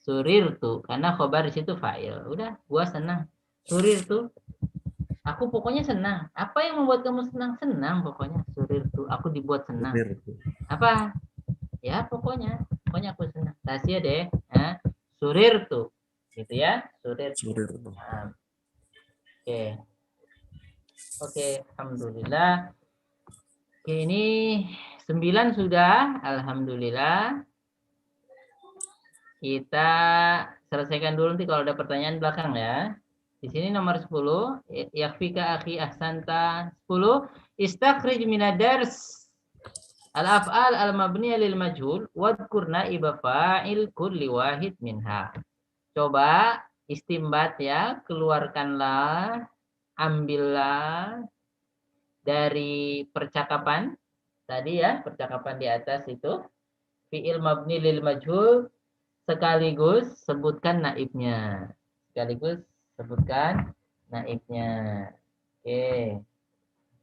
Surirtu. Karena khobar di situ fa'il. Udah, gua senang. Surirtu. Aku pokoknya senang. Apa yang membuat kamu senang? Senang pokoknya. Surirtu. Aku dibuat senang. Apa? Ya pokoknya aku senang. Tasya deh. Surirtu. Gitu ya. Surirtu. Oke. Alhamdulillah. Oke, ini 9 sudah. Alhamdulillah. Kita selesaikan dulu nanti kalau ada pertanyaan belakang ya. Di sini nomor 10. Yakfika akhi ahsanta. 10. Istakhrij minadars al-af'al al-mabniyah lil majhul wadhkur naiba fa'il kulli wahid minha. Coba istimbat ya, keluarkanlah, ambillah dari percakapan tadi ya, percakapan di atas itu fi'il mabni lil majhul, sekaligus sebutkan naibnya. Oke.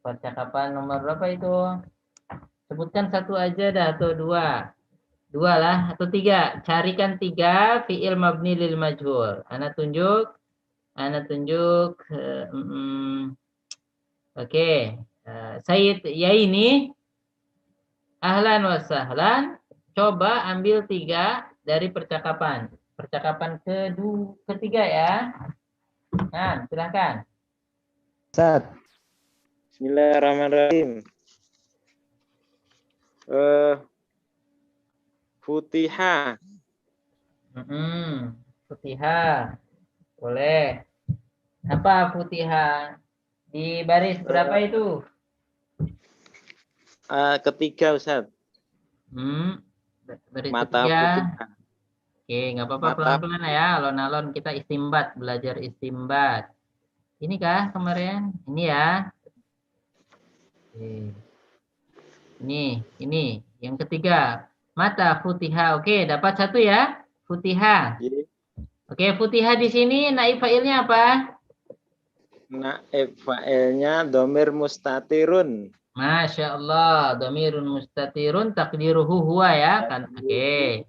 Percakapan nomor berapa itu? Sebutkan satu aja dah atau dua. Dua lah atau tiga. Carikan 3 fi'il mabni lil majhul. Ana tunjuk. Oke. Sayyid ya ini. Ahlan wa sahlan. Coba ambil 3 dari percakapan. Percakapan ketiga ya. Nah, silakan. Ustaz. Bismillahirrahmanirrahim. Futiha. Futiha. Boleh. Apa futiha? Di baris berapa itu? Ketiga, Ustaz. Baris Mata ketiga. futiha. Oke, nggak apa-apa, pelan-pelan ya. Alon-alon kita istimbat, belajar istimbat. Ini kah kemarin? Ini ya. Oke. Ini yang ketiga. Mata futiha. Oke, dapat 1 ya. Futiha. Ye. Oke, futiha di sini naib fa'ilnya apa? Naib fa'ilnya domir mustatirun. Masya Allah, dhamirun mustatirun takdiruhu huwa ya kan. Oke.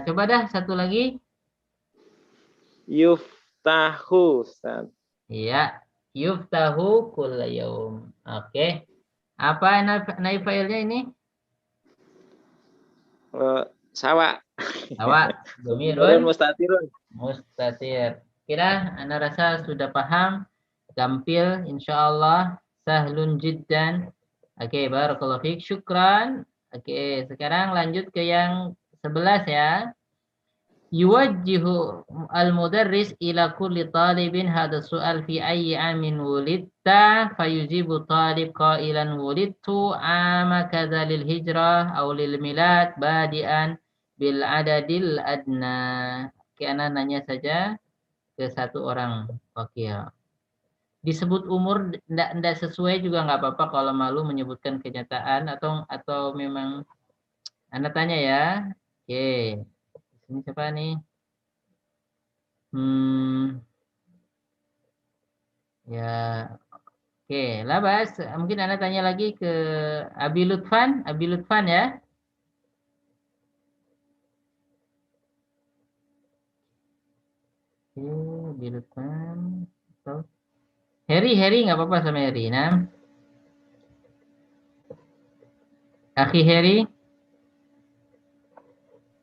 Coba dah satu lagi. Yuftahu, Ustaz. Iya, yuftahu kulla yaum. Oke. Apa naib fa'ilnya ini? Sawa. Awak, Domir dhamirun mustatirun. mustatir. Kira Anda rasa sudah paham? Gampil insyaallah, sahlun jiddan. Oke, barakallahu fiik, syukran. Oke, sekarang lanjut ke yang 11 ya. Yuwajjihu al-mudarris ila kulli talibin hadha su'al fi ayyi amin wulidta fayujibu talib qailan wulidtu ama kadza lil hijrah aw lil milad badian bil adadil adna. Oke, Anda nanya saja ke satu orang wakil. Disebut umur tidak sesuai juga nggak apa-apa kalau malu menyebutkan kenyataan atau memang Anda tanya ya. Oke. Ini siapa nih? Ya. Oke, Labas. Mungkin Anda tanya lagi ke Abi Lutfan ya. Oke, Abi Lutfan. Harry nggak apa-apa sama Harry. Nah, Akhi Harry.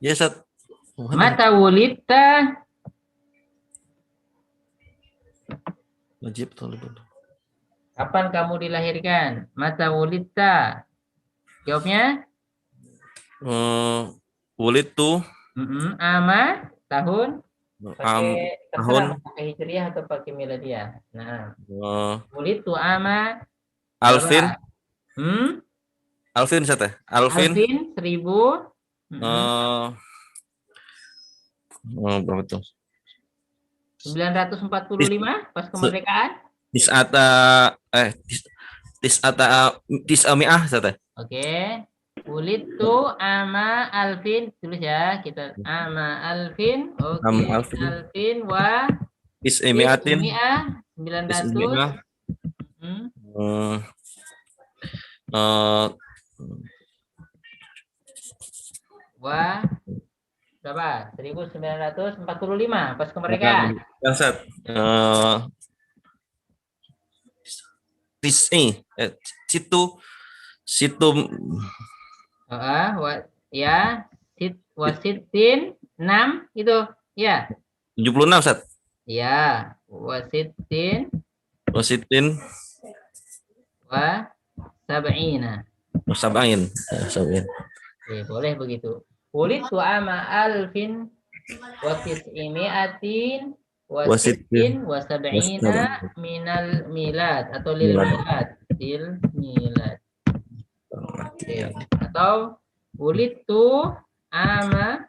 Ya, Ustaz. Mata wulidta. Wajib talibun. Kapan kamu dilahirkan? Mata wulidta. Jawabnya? Wulid tuh Ama tahun. Pakai tahun pakai hijriah atau pakai miladiah. Nah, wulid tu ama Alvin. berapa? Alvin Ustaz ya? Alvin 1000. berapa tuh? 945 pas kemerdekaan. Tis'ami'ah Ustaz ya? Oke. Wulid tu ama Alvin, tulis ya kita ama Alvin. Oke. Alvin wa Tis'imi'atin. 900. Wah, berapa? 1945 pas kemerdekaan. Ustaz. Situ wasitin 6 itu ya. 76 Ustaz. Ya, wasitin wa sab'ina. Sab'in. Boleh begitu. Wulid tu ama alfin wa tis'imi'atin wa sittin wa sab'ina minal milad atau lil milad. Atau wulid tu ama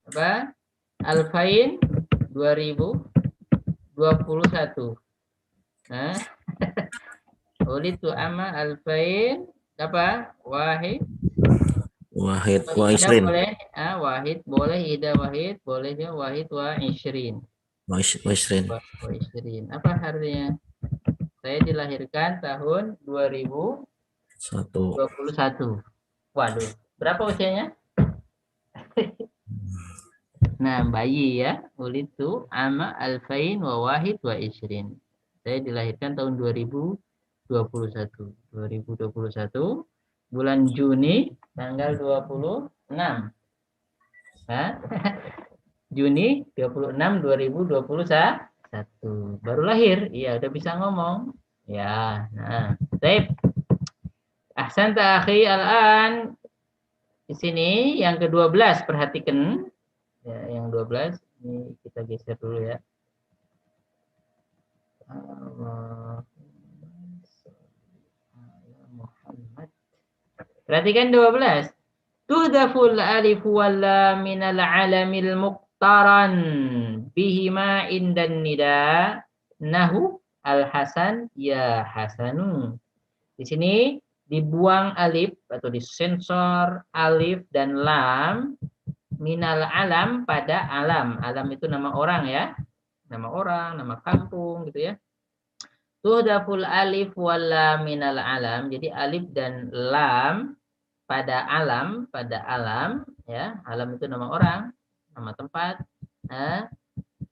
apa? Alfain 2021. Nah. Wulid tu ama alfain apa? Wahid wa isrin. Boleh, wahid boleh, ida wahid boleh juga wahid wa isrin. Wa isrin. Apa artinya? Saya dilahirkan tahun 2021. Waduh, berapa usianya? Nah, bayi ya. Wulid tu ama alfain wa wahid wa isrin. Saya dilahirkan tahun 2021. Bulan Juni tanggal 26. Juni 26 2021. Baru lahir. Iya, udah bisa ngomong. Ya, nah. Baik. Ahsanta akhi al-an. Di sini yang ke-12 perhatikan. Ya, yang 12 ini kita geser dulu ya. Perhatikan 12. Tuhdaful alif wal lam minal alamil muqtaran bihima indan nida nahu al-hasan ya hasanu. Di sini dibuang alif atau disensor alif dan lam minal alam pada alam. Alam itu nama orang ya. Nama orang, nama kampung gitu ya. Tuhdaful alif wal lam minal alam. Jadi alif dan lam pada alam ya. Alam itu nama orang, nama tempat.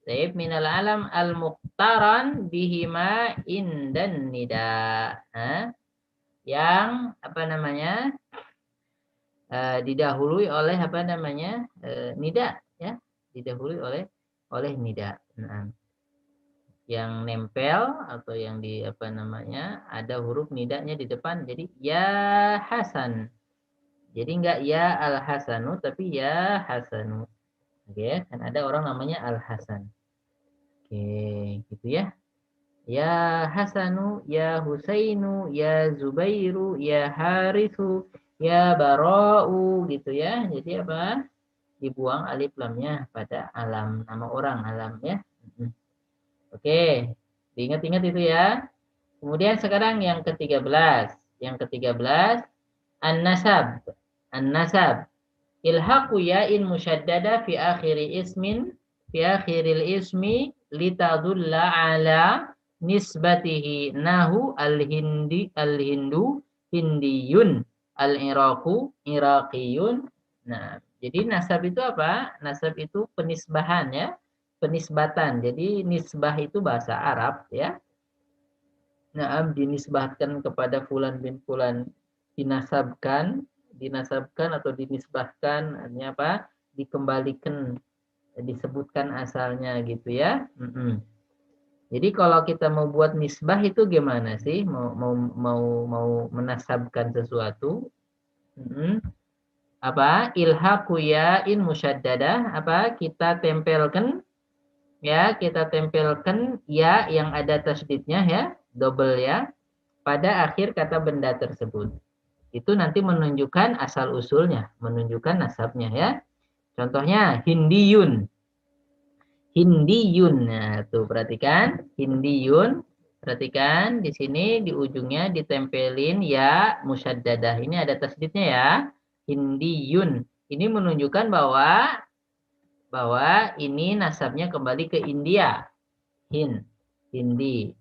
Taib minal alam al muqtaran bihima indan nida. Yang apa namanya? Didahului oleh apa namanya? Nida ya. Didahului oleh nida. Nah, yang nempel atau yang di apa namanya ada huruf nidanya di depan, jadi ya Hasan, jadi enggak ya Al Hasanu tapi ya Hasanu. Oke, kan ada orang namanya Al Hasan. Oke, gitu ya. Ya Hasanu, ya Husainu, ya Zubairu, ya Harithu, ya Bara'u gitu ya. Jadi apa? Dibuang alif lamnya pada alam, nama orang alam ya. Oke, diingat-ingat itu ya. Kemudian sekarang yang ke-13. Yang ke-13, an-nasab. An-nasab. Ilhaqu ya'in musyaddada fi akhiri ismin, fi akhiril ismi litadulla ala nisbatihi nahu al-hindu, hindiyun, al-iraqu, iraqiyun. Nah, jadi nasab itu apa? Nasab itu penisbahan ya. Penisbatan. Jadi nisbah itu bahasa Arab ya. Nah, dinisbahkan kepada fulan bin fulan, dinasabkan atau dinisbahkan, artinya apa? Dikembalikan, disebutkan asalnya gitu ya. Jadi kalau kita mau buat nisbah itu gimana sih? Mau menasabkan sesuatu? Apa? Ilhaqu ya'in musyaddadah, apa? Kita tempelkan ya, kita tempelkan ya yang ada tasdidnya ya, double ya, pada akhir kata benda tersebut. Itu nanti menunjukkan asal usulnya, menunjukkan nasabnya ya. Contohnya hindiyun. Hindiyun. Nah, tuh perhatikan hindiyun. Perhatikan di sini di ujungnya ditempelin ya musyaddadah. Ini ada tasdidnya ya. Hindiyun. Ini menunjukkan bahwa ini nasabnya kembali ke India. Hindi.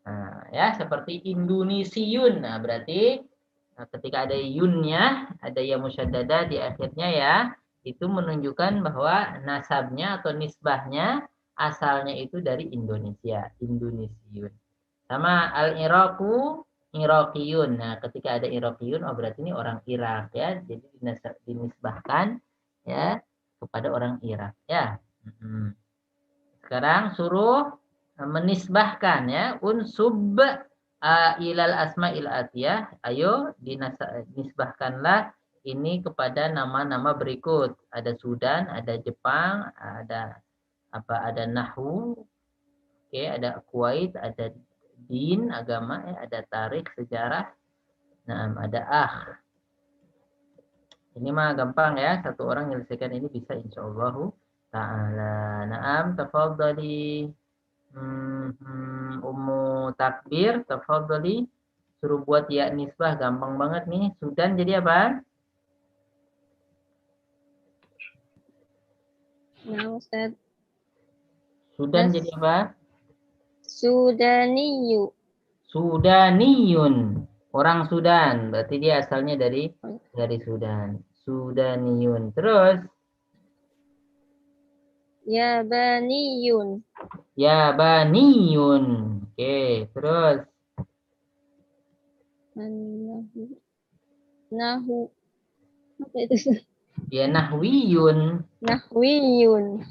Nah, ya seperti Indonesiun. Nah, berarti ketika ada yunnya, ada ya musyaddada di akhirnya ya, itu menunjukkan bahwa nasabnya atau nisbahnya asalnya itu dari Indonesia, Indonesiun. Sama al-Iraqu, Iraqiyun. Nah, ketika ada Iraqiyun, oh berarti ini orang Irak ya. Jadi dinisbahkan ya kepada orang Irak ya. Sekarang suruh menisbahkan ya, unsub ilal asma'il atiyah. Ayo dinisbahkanlah ini kepada nama-nama berikut. Ada Sudan, ada Jepang, ada apa? Ada Nahwu, oke, ada Kuwait, ada din agama ya, ada tarikh sejarah. Nah, ada Ini mah gampang ya, satu orang menyelesaikan ini bisa insyaallah ta'ala. Naam, tafadhali. Ummu Takbir, tafadhali. Suruh buat ya nisbah, gampang banget nih. Sudan jadi apa? Nah, Ustaz. Sudan jadi apa? Sudaniyu. Sudaniyun. Orang Sudan, berarti dia asalnya dari Sudan. Sudaniyun. Terus Yabaniyun. Yabaniyun. Oke, terus Nahu. Apa itu? ya Nahwiyun. Nahwiyun.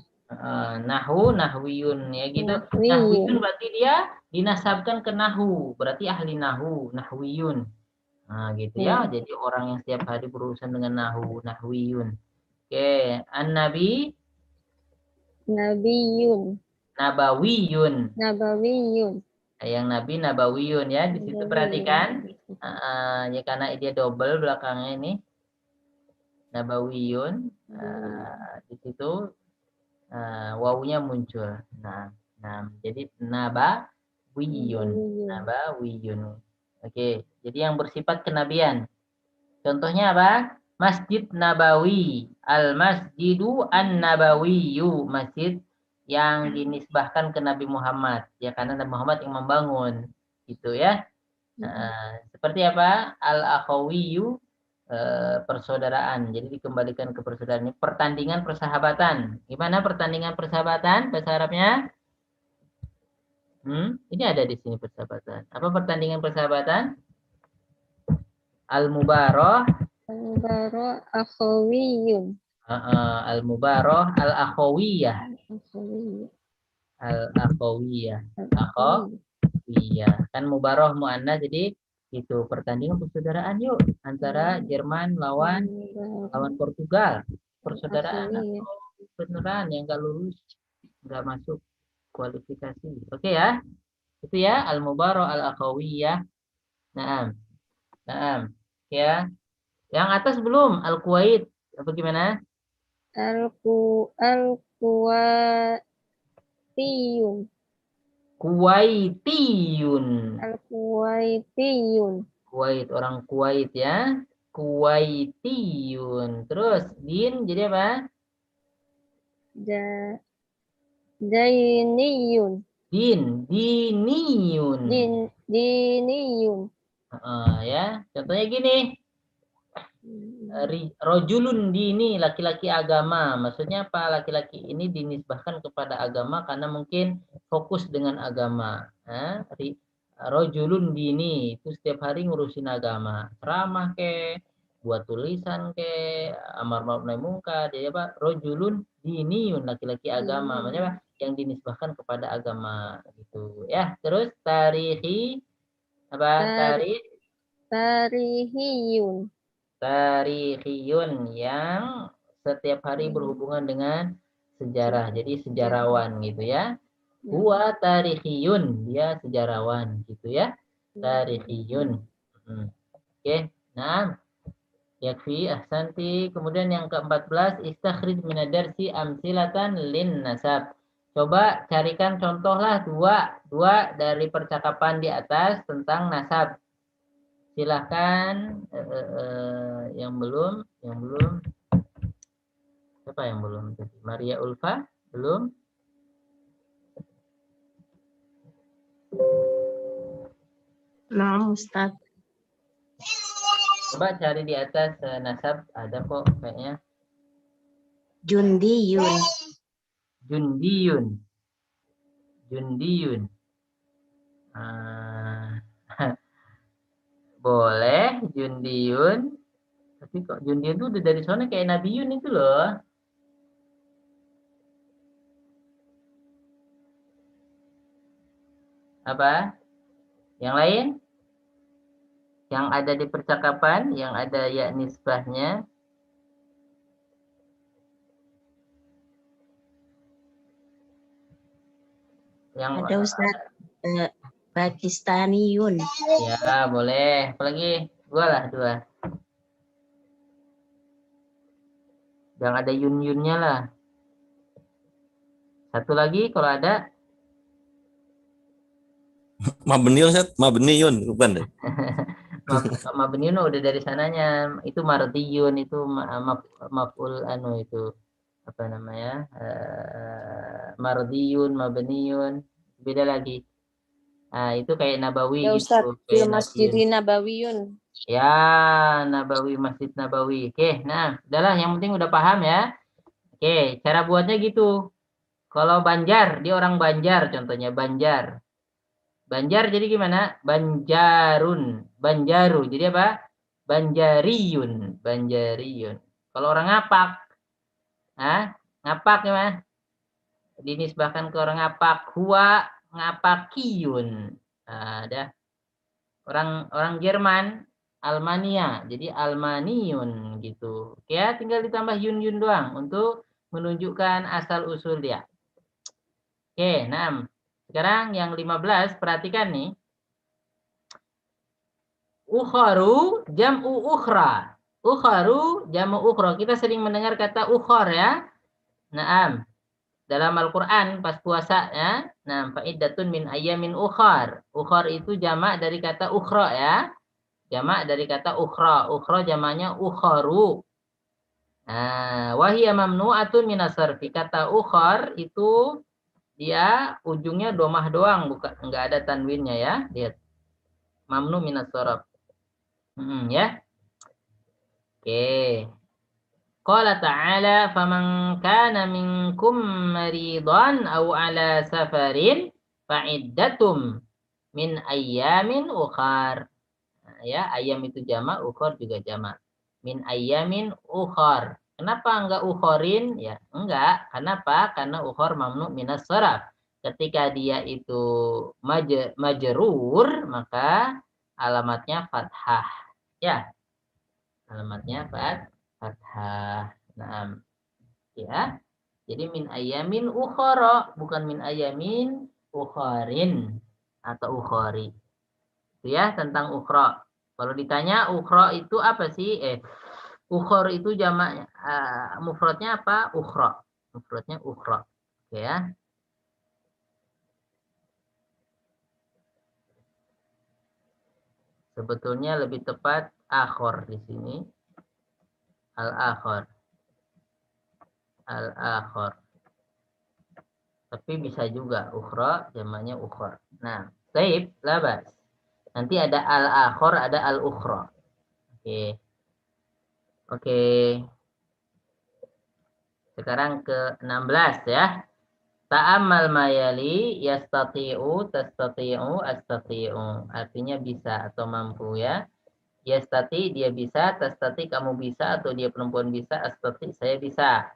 Nahwiyun ya gitu. Nahwiyun berarti dia dinasabkan ke Nahu, berarti ahli Nahu, Nahwiyun. Nah, gitu ya. Jadi orang yang setiap hari berurusan dengan Nahu, Nahwiyun. Oke, An-Nabi, Nabiyun. Nabawiyun. Nabawiyun. Yang Nabi Nabawiyun ya. Di situ perhatikan ya karena dia double belakangnya ini. Nabawiyun. Di situ wawunya muncul. Nah, jadi Nabawiyun. Oke, jadi yang bersifat kenabian. Contohnya apa? Masjid Nabawi. Al-Masjidu An-Nabawiyu. Masjid yang dinisbahkan ke Nabi Muhammad. Ya, karena Nabi Muhammad yang membangun. Gitu ya. Seperti apa? Al-Akhawiyu, persaudaraan. Jadi dikembalikan ke persaudaraan. Ini pertandingan persahabatan. Gimana pertandingan persahabatan bahasa Arabnya? Ini ada di sini persahabatan. Apa pertandingan persahabatan? Al-Mubarah. Al-Mubarah akhawiyun. Al-Mubarah al-akhawiyah. Akhawiyun. Al-akhawiyah. Akhawiyah. Kan mubarah muannas, jadi itu pertandingan persaudaraan yuk antara Jerman lawan Portugal. Persaudaraan atau beneran yang enggak lulus, enggak masuk kualifikasi. Oke ya. Itu ya al-mubarah al-akhawiyah. Naam. Ya. Yang atas belum al-Kuwait. Apa gimana? Al-Kuwaitiyun. Kuwaitiyun. Al-Kuwaitiyun. Kuwait, orang Kuwait ya. Kuwaitiyun. Terus din jadi apa? Diniyun. Diniyun. Diniyun. Ya, contohnya gini. Rojulun dini, laki-laki agama. Maksudnya apa? Laki-laki ini dinisbahkan kepada agama karena mungkin fokus dengan agama. Rojulun dini itu setiap hari ngurusin agama, ceramah ke, buat tulisan ke, amar ma'ruf nahi mungkar. Jadi apa? Rojulun diniyun, laki-laki agama. Maksudnya apa? Yang dinisbahkan kepada agama gitu. Ya, terus tarihi apa? Tarihiyun. Tarihiyun yang setiap hari berhubungan dengan sejarah. Jadi sejarawan gitu ya. Huwa tarihiyun, dia sejarawan gitu ya. Tarihiyun. Oke, nah. Yakfi ahsanti. Kemudian yang ke-14, istakhrij minadarsi amsilatan lin nasab. Coba carikan contohlah dua dari percakapan di atas tentang nasab. Silahkan yang belum siapa yang belum? Maria Ulfa belum? Nah, Ustaz. Coba cari di atas nasab, ada kok kayaknya. Jundiyun. Jundiyun. Boleh Jundiyun, tapi kok Jundiyun itu udah dari sana kayak Nabiyun itu loh. Apa? Yang lain? Yang ada di percakapan, yang ada ya nisbahnya. Yang Ada Ustaz. Pakistaniyun. Ya, boleh. Apalagi? Dua. Yang ada yun-yunnya lah. Satu lagi kalau ada. Mabniun, Ustaz. Mabniun, bukan deh. Mabniun udah dari sananya. Itu mardiyun, itu maf'ul itu apa namanya? Mardiyun, mabniun. Beda lagi. Nah, itu kayak Nabawi Ya Ustaz, gitu. fil masjidi nabawiyun. Ya, Nabawi, Masjid Nabawi. Oke, nah, udahlah yang penting udah paham ya. Oke, cara buatnya gitu. Kalau Banjar, dia orang Banjar contohnya, Banjar. Banjar jadi gimana? Banjaru. Jadi apa? Banjariyun. Kalau orang Ngapak, Ngapak gimana? Dinisbahkan ke orang Ngapak, huwa ngapakiyun. Ada orang Jerman, Almania, jadi Almaniun gitu. Oke ya, tinggal ditambah yun doang untuk menunjukkan asal usul dia. Oke, 6. Sekarang yang 15, perhatikan nih. Ukharu jam'u ukhra. Ukharu jam'u ukhra. Kita sering mendengar kata ukhar ya. Naam. Dalam Al-Quran pas puasa ya. Nah, fa'iddatun min ayyamin ukhar. Ukhar itu jamak dari kata ukhra ya. Jamak dari kata ukhra. Ukhra jamaknya ukharu. Nah, wahiyya mamnu'atun minas sarfi. Kata ukhar itu dia ujungnya domah doang, bukan enggak ada tanwinnya ya. Lihat. Mamnu minas sarf. Ya. Oke. Qala ta'ala faman kana minkum maridan aw ala safarin fa'iddatum min ayyamin ukhar. Nah, ya, ayam itu jamak, ukhar juga jamak. Min ayyamin ukhar. Kenapa enggak ukhorin? Ya, enggak. Kenapa? Karena ukhar mamnu minas sarf. Ketika dia itu majrur, maka alamatnya fathah. Ya. Alamatnya fathah. Nah, ya. Jadi min ayamin ukhara, bukan min ayamin ukharin atau ukhari. Itu ya tentang ukhra. Kalau ditanya ukhra itu apa sih? Ukhor itu jamaknya mufradnya apa? Ukhra. Mufradnya ukhra. Oke ya. Sebetulnya lebih tepat akhor di sini. Al-akhor. Al-akhor. Tapi bisa juga ukhra, jamaknya ukhra. Nah, baik, labas. Nanti ada al-akhor, ada al-ukhra. Oke. Oke. Sekarang ke 16 ya. Ta'ammal mayali yastati'u tastati'u astati'u. Artinya bisa atau mampu ya. Yastati dia bisa, tastati kamu bisa atau dia perempuan bisa, astati saya bisa.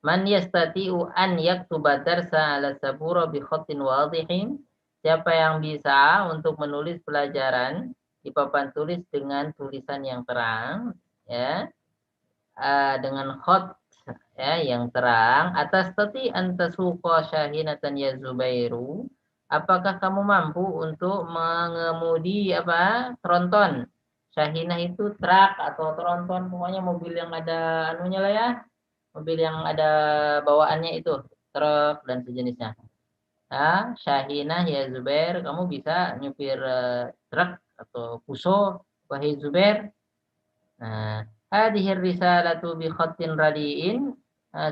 Man yastati'u an yaktuba darsa ala sabura bi khatin wadhihin. Siapa yang bisa untuk menulis pelajaran di papan tulis dengan tulisan yang terang ya. Dengan khot ya yang terang. Atas tati antasuqa syahinatan ya Zubairu. Apakah kamu mampu untuk mengemudi tronton? Syahinah itu truk atau tronton, pokoknya mobil yang ada anunya lah ya. Mobil yang ada bawaannya itu, truk dan sejenisnya. Nah, Syahinah ya Zubair, kamu bisa nyupir truk atau puso, wahai Zubair. Nah, hadhir risalatu bi khatin radiin.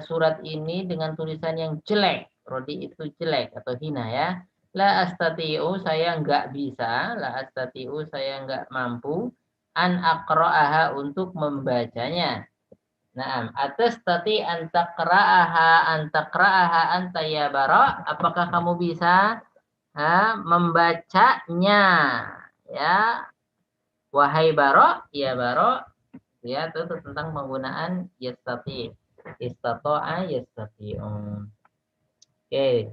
Surat ini dengan tulisan yang jelek. Rodi itu jelek atau hina ya. La astati'u, saya enggak bisa. La astati'u, saya enggak mampu. An aqra'aha, untuk membacanya. Naam, atas tati antaqra'aha anta ya bara. Apakah kamu bisa membacanya? Ya, wahai bara, ya bara. Ya, itu tentang penggunaan yastati. Istata'a yastati'un. Oke.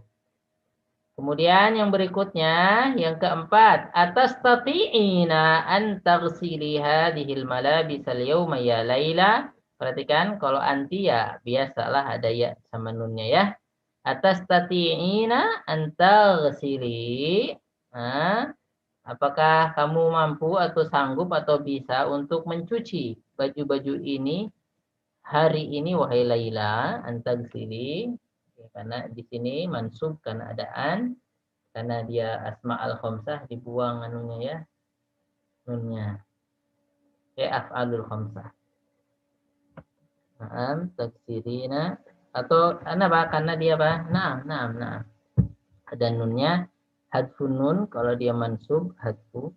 Kemudian yang berikutnya, yang keempat, atas tati'ina an taghsili hadhil malabisal yawma ya Laila. Perhatikan kalau anti ya biasalah ada ya sama nunnya ya. Atas tati'ina an taghsili. Apakah kamu mampu atau sanggup atau bisa untuk mencuci baju-baju ini hari ini wahai Laila, an taghsili. Karena di sini mansub keadaan karena dia asma al-khamsah dibuang anunya ya nunnya af'alul khamsah. Naam taksirina atau karena dia nah ada nunnya hadfun nun, kalau dia mansub hadfun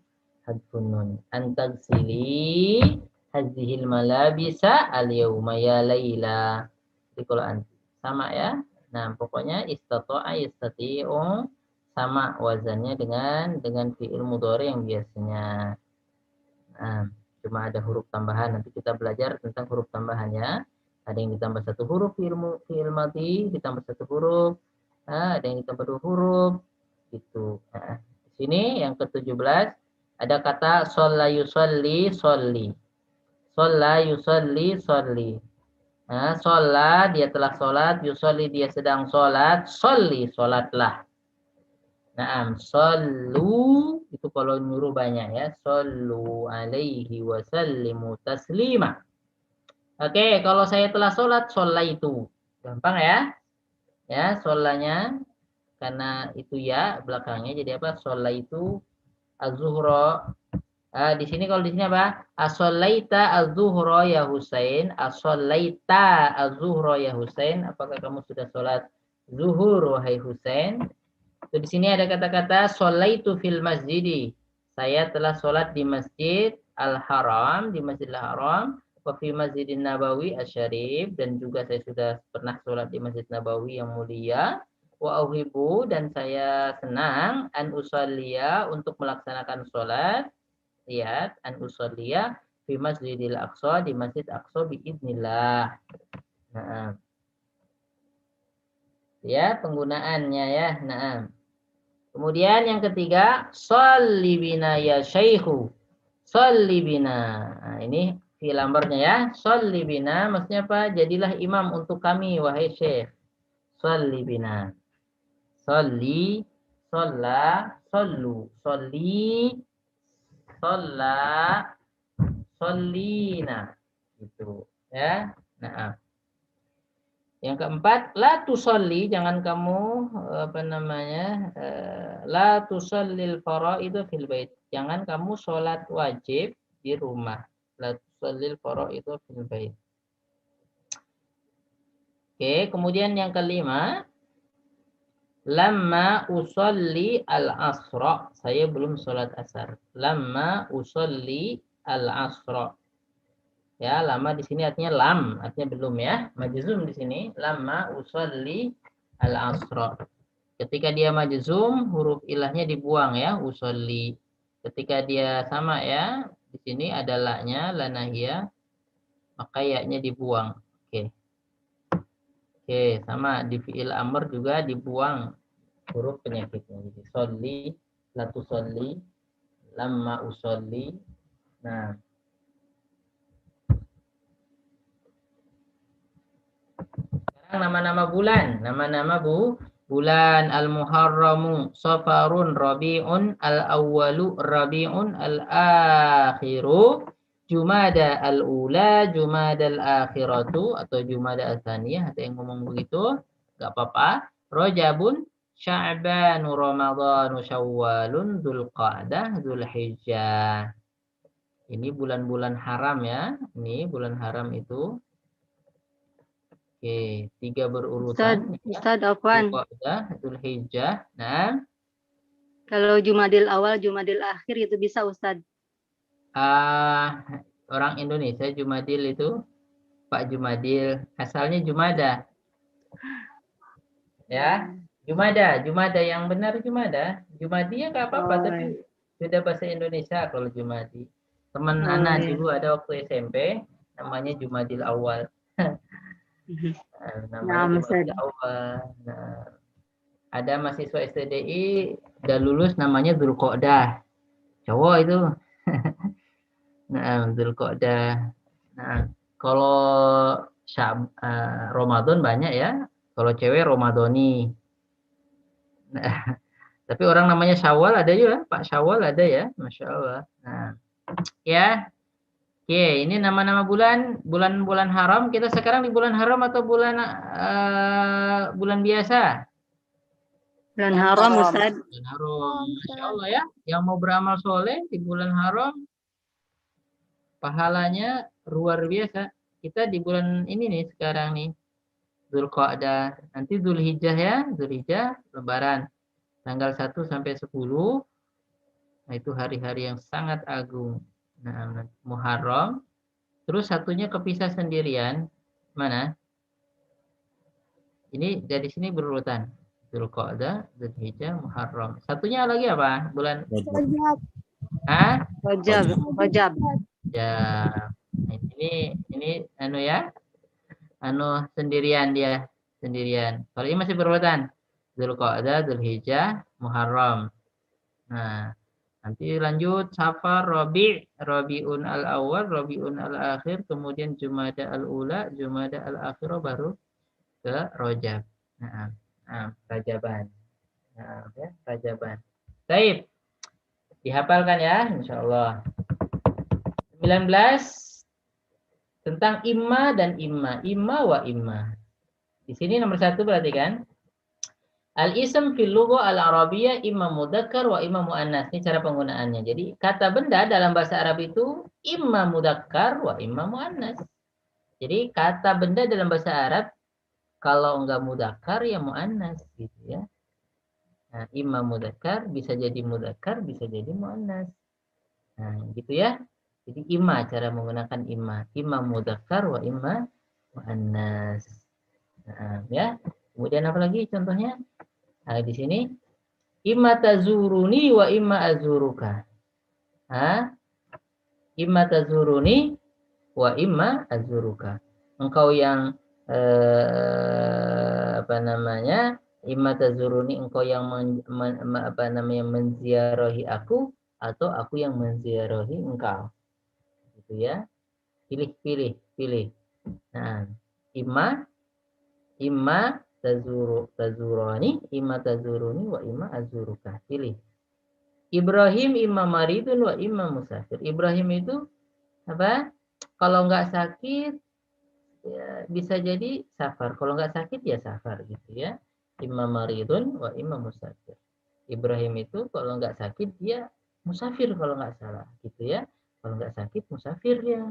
nun. An tagsili hadhil malabisa al yauma ya Laila. Jadi kalau anti sama ya. Nah, pokoknya istata'a yastati'u sama wazannya dengan fi'il mudhari yang biasanya. Nah, cuma ada huruf tambahan. Nanti kita belajar tentang huruf tambahannya. Ada yang ditambah satu huruf fi'il madhi, ditambah satu huruf. Nah, ada yang ditambah dua huruf. Gitu. Nah, di sini yang ke-17 ada kata shalla yusalli sholli. Shalla yusalli sholli. Nah, sholat, dia telah sholat, yusolli, dia sedang sholat, sholli, sholatlah. Naam, shollu, itu kalau nyuruh banyak ya, shollu alaihi wasallimu taslima. Oke, kalau saya telah sholat, itu gampang ya. Ya, sholanya, karena itu ya belakangnya, jadi apa, itu az-zuhra, Di sini kalau di sini apa? As-shallaita az-zuhra ya Husain. As-shallaita az-zuhra ya Husain. Apakah kamu sudah sholat zuhur wahai Husain? Itu di sini ada kata-kata shallaitu fil masjidi. Saya telah sholat di Masjid Al-Haram, di Masjidil Haram, wa fi Masjidin Nabawi Asy-Syarif, dan juga saya sudah pernah sholat di Masjid Nabawi yang mulia. Wa auhibu, dan saya senang an usalliya, untuk melaksanakan sholat. Lihat, an usalliya fi Masjidil Aqsa, di Masjid Aqsa biidznillah. Nah, ya penggunaannya ya. Nah, kemudian yang ketiga, sholli bina ya syaikhu. Sholli bina. Nah, ini fi'il amrnya ya. Sholli bina maksudnya apa? Jadilah imam untuk kami wahai syekh. Sholli bina. Sholli, sholla, shollu, sholli, sholla, shollina. Gitu ya. Nah, yang keempat, la tusolli, jangan kamu la tusallil faraidu fil bait. Jangan kamu sholat wajib di rumah. La tusallil faraidu fil bait. Oke, kemudian yang kelima, lamma usolli al-asra. Saya belum sholat asar. Lamma usolli al-asra. Ya, lama di sini artinya lam, artinya belum ya. Majzum di sini, lama usolli al-asra. Ketika dia majzum, huruf ilahnya dibuang ya, usolli. Ketika dia sama ya, di sini ada la-nya, la nahiyah, maka ya-nya dibuang. Oke. Oke, sama di fi'il amr juga dibuang huruf penyakitnya. Jadi solli, la tusolli, lamma usolli. Nah, nama-nama bulan, bulan al-muharramu, safarun, rabi'un, al-awwalu, rabi'un, al-akhiru, jumada al-ula, jumada al-akhiratu, atau jumada al-thaniyah, ada yang ngomong begitu, gak apa-apa. Rajabun, sya'banu, ramadhanu, syawalun, dzulqa'dah, dzulhijjah. Ini bulan-bulan haram ya, ini bulan haram itu. Oke, 3 berurutan. Ustaz Afwan. Dzulhijjah. Nah. Kalau Jumadil awal, Jumadil akhir itu bisa Ustaz? Orang Indonesia Jumadil itu Pak Jumadil, asalnya Jumada. Ya, Jumada yang benar Jumada. Jumadi ya nggak apa-apa, tapi sudah bahasa Indonesia kalau Jumadi. Teman anak dulu ada waktu SMP, namanya Jumadil awal. Namanya awal. Nah, ada mahasiswa STDI udah lulus namanya Dzulqa'dah, cowok itu. Nah, Dzulqa'dah. Nah, kalau Ramadan banyak ya, kalau cewek Ramadhani. Nah, tapi orang namanya Syawal ada juga, Pak Syawal ada ya, Masya Allah. Nah, ya. Oke, ini nama-nama bulan haram. Kita sekarang di bulan haram atau bulan biasa? Bulan haram, Ustaz. Bulan haram, Masya Allah ya. Yang mau beramal soleh di bulan haram, pahalanya luar biasa. Kita di bulan ini nih sekarang nih, Dzulqa'dah. Nanti Dzulhijjah ya, Dzulhijjah, Lebaran. Tanggal 1 sampai 10. Nah, itu hari-hari yang sangat agung. Nah, Muharram, terus satunya kepisah sendirian, mana? Ini dari sini berurutan, Dzulqa'dah, Dzulhijjah, Muharram. Satunya lagi apa? Bulan Rajab. Rajab. Ya, ini anu ya, sendirian dia, sendirian. Kalau ini masih berurutan, Dzulqa'dah, Dzulhijjah, Muharram. Nah. Nanti lanjut Safar, Rabi'un al-awwal, Rabi'un al-akhir, kemudian Jumada al-ula, Jumada al-akhirah, baru ke Rajab. Nah, Rajaban. Nah, ya, Rajaban. Baik. Dihafalkan ya, insyaallah. 19 tentang imma dan imma wa imma. Di sini nomor 1 perhatikan. Al-ism fil lughah al-arabiyyah imma mudzakkar wa imma muannas. Ini cara penggunaannya. Jadi kata benda dalam bahasa Arab itu imma mudzakkar wa imma muannas. Jadi kata benda dalam bahasa Arab kalau enggak mudzakkar ya muannas gitu ya. Nah, imma mudzakkar bisa jadi mudzakkar, bisa jadi muannas. Nah, gitu ya. Jadi imma cara menggunakan imma. Imma mudzakkar wa imma muannas. Nah, ya. Kemudian apa lagi contohnya? Nah, di sini imma tazuruni wa imma azuruka. Imma tazuruni wa imma azuruka. Engkau yang apa namanya? Imma tazuruni, engkau yang menziarahi aku atau aku yang menziarahi engkau. Gitu ya. Pilih. Nah, imma tazurani, imma tazuruni wa imma azuruka. Pilih. Ibrahim imma maridun wa imma musafir. Ibrahim itu apa? Kalau nggak sakit ya bisa jadi safar. Kalau nggak sakit ya safar gitu ya. Imma maridun wa imma musafir. Ibrahim itu kalau nggak sakit dia musafir kalau nggak salah gitu ya. Kalau nggak sakit musafir dia.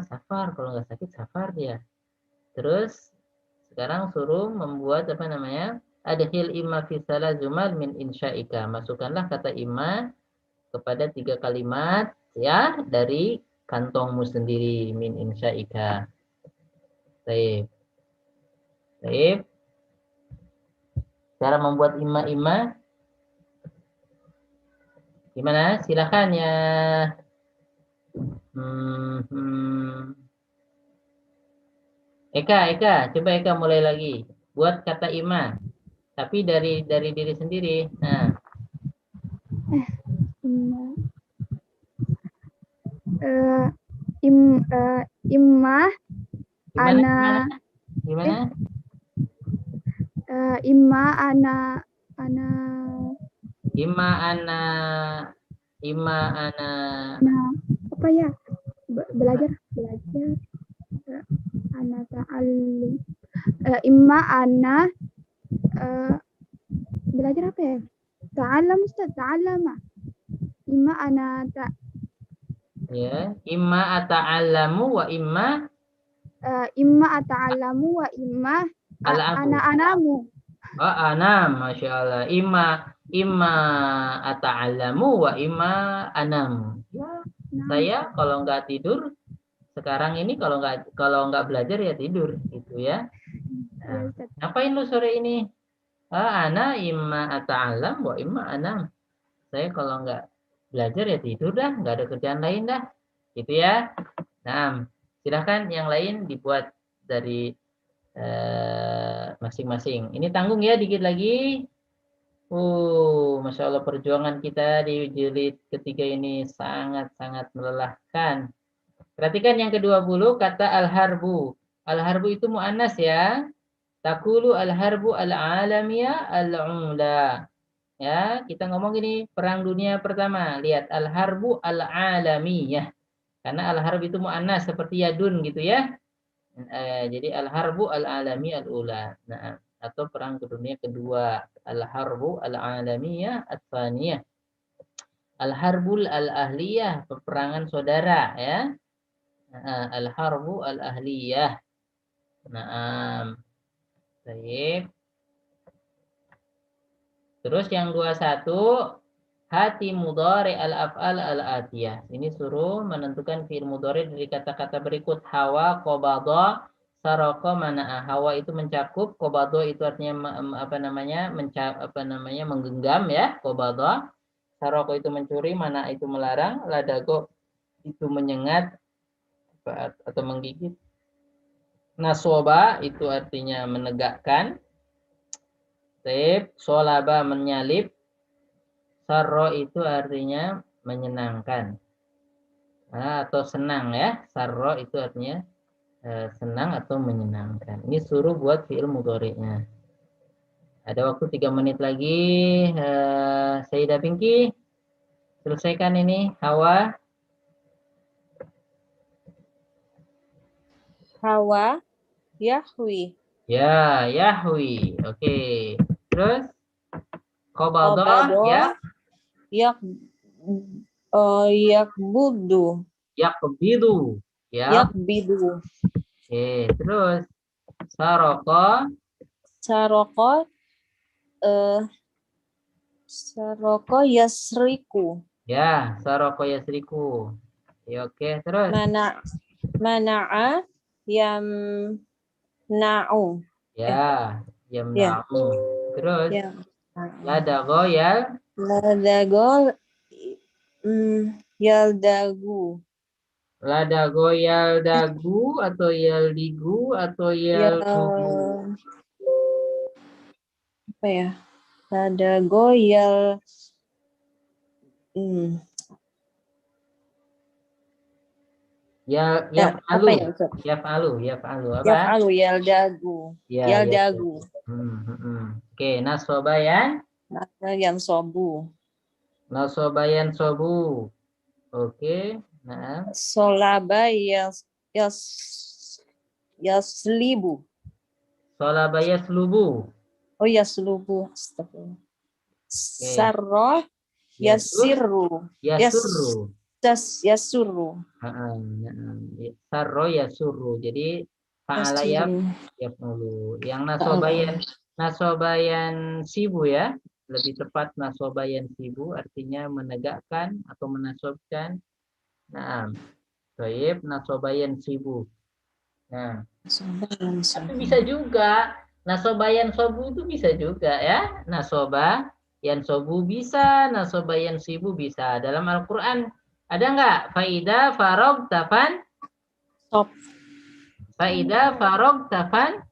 Safar, kalau nggak sakit safar dia. Terus sekarang suruh membuat apa namanya? Adkhil imma fi salazumal min insya'ika. Masukkanlah kata imma kepada 3 kalimat ya dari kantongmu sendiri min insya'ika. Baik. Cara membuat imma gimana? Silakan ya. Eka, coba Eka mulai lagi. Buat kata imma. Tapi dari diri sendiri. Nah. Imma Gimana? Imma ana apa ya? Belajar ana ta'allum. Imma ana belajar apa ya? Ta'allam Ustaz, ta'allama. Imma ana Ya, imma ata'allamu wa imma ata'allamu wa imma al'abu. anamu. Oh, anam, Masya Allah. Imma ata'allamu wa imma anam. Ya, saya kalau nggak tidur sekarang ini kalau nggak belajar ya tidur gitu ya. Nah, ngapain lu sore ini? Ana imma ata'allam wa imma anam. Saya kalau nggak belajar ya tidur dah, nggak ada kerjaan lain dah. Gitu ya. Nah, silahkan yang lain dibuat dari masing-masing. Ini tanggung ya dikit lagi. Masya Allah perjuangan kita di jilid ketiga ini sangat-sangat melelahkan. Perhatikan yang ke-20 kata al-harbu. Al-harbu itu mu'annas ya. Takulu al-harbu al-alamiyah al-ula. Ya, kita ngomong ini perang dunia pertama. Lihat al-harbu al-alamiyah. Karena al-harb itu mu'annas seperti yadun gitu ya. Jadi al-harbu al-alamiyah al-ula. Nah, atau perang dunia kedua. Al-harbu al-alamiyah at-tsaniyah. Al-harbul al-ahliyah, peperangan saudara ya. Al-harbu al-ahliyah. Naam. Baik. Terus yang 21 hati mudhari al-af'al al-atiyah. Ini suruh menentukan fi'il mudhari dari kata-kata berikut hawa, qabadha, saraka, mana'a. Hawa itu mencakup, qabadha itu artinya menggenggam ya, qabadha. Saraka itu mencuri, mana'a itu melarang, ladago itu menyengat atau menggigit. Nasoba itu artinya menegakkan. Solaba menyalip. Sarro itu artinya menyenangkan atau senang ya. Sarro itu artinya senang atau menyenangkan. Ini suruh buat fi'il mudhari'nya. Ada waktu 3 menit lagi. Sayyidah Pinky selesaikan ini. Hawa Yahwi. Ya, Yahwi. Oke. terus qabada Qabada. ya, Yak. Yakbudu. yaqbidu ya. Yakbidu. Oke, terus saroko Saroko. Saroko yasriku. ya, saroko yasriku. Ya, oke, terus Mana'a yamna'u. ya, yamna'u. Terus Ya. ladago ya, Ladago yaldagu. ladago yaldagu atau yaldigu atau yaldugu. Apa ya? Ladago yal Ya, Ya, apa yaf'alu. ya, Ustaz? Yaf'alu apa? Yaf'alu yaldagu. Ya, Yaldagu. Oke, nasobayan. Yang sobu. Nasobayan sobu. Oke, nah. Solaba yaslibu. Solabaya slubu. Oh yaslubu. Astagfirullah. Sarro yasiru. Yasuru. Yasuru. Sarro yasuru. Jadi fa'ala yaf'ulu. Yang nasobayan sibu ya. Lebih tepat nasobayan sibu artinya menegakkan atau menasobkan. Nah, baik, nasobayan sibu. Nah, tapi bisa juga nasobayan sobu itu bisa juga ya. Nasobayan sobu bisa, nasobayan sibu bisa. Dalam Al-Qur'an ada nggak? Faida farog tafan sob. Faida farog tafan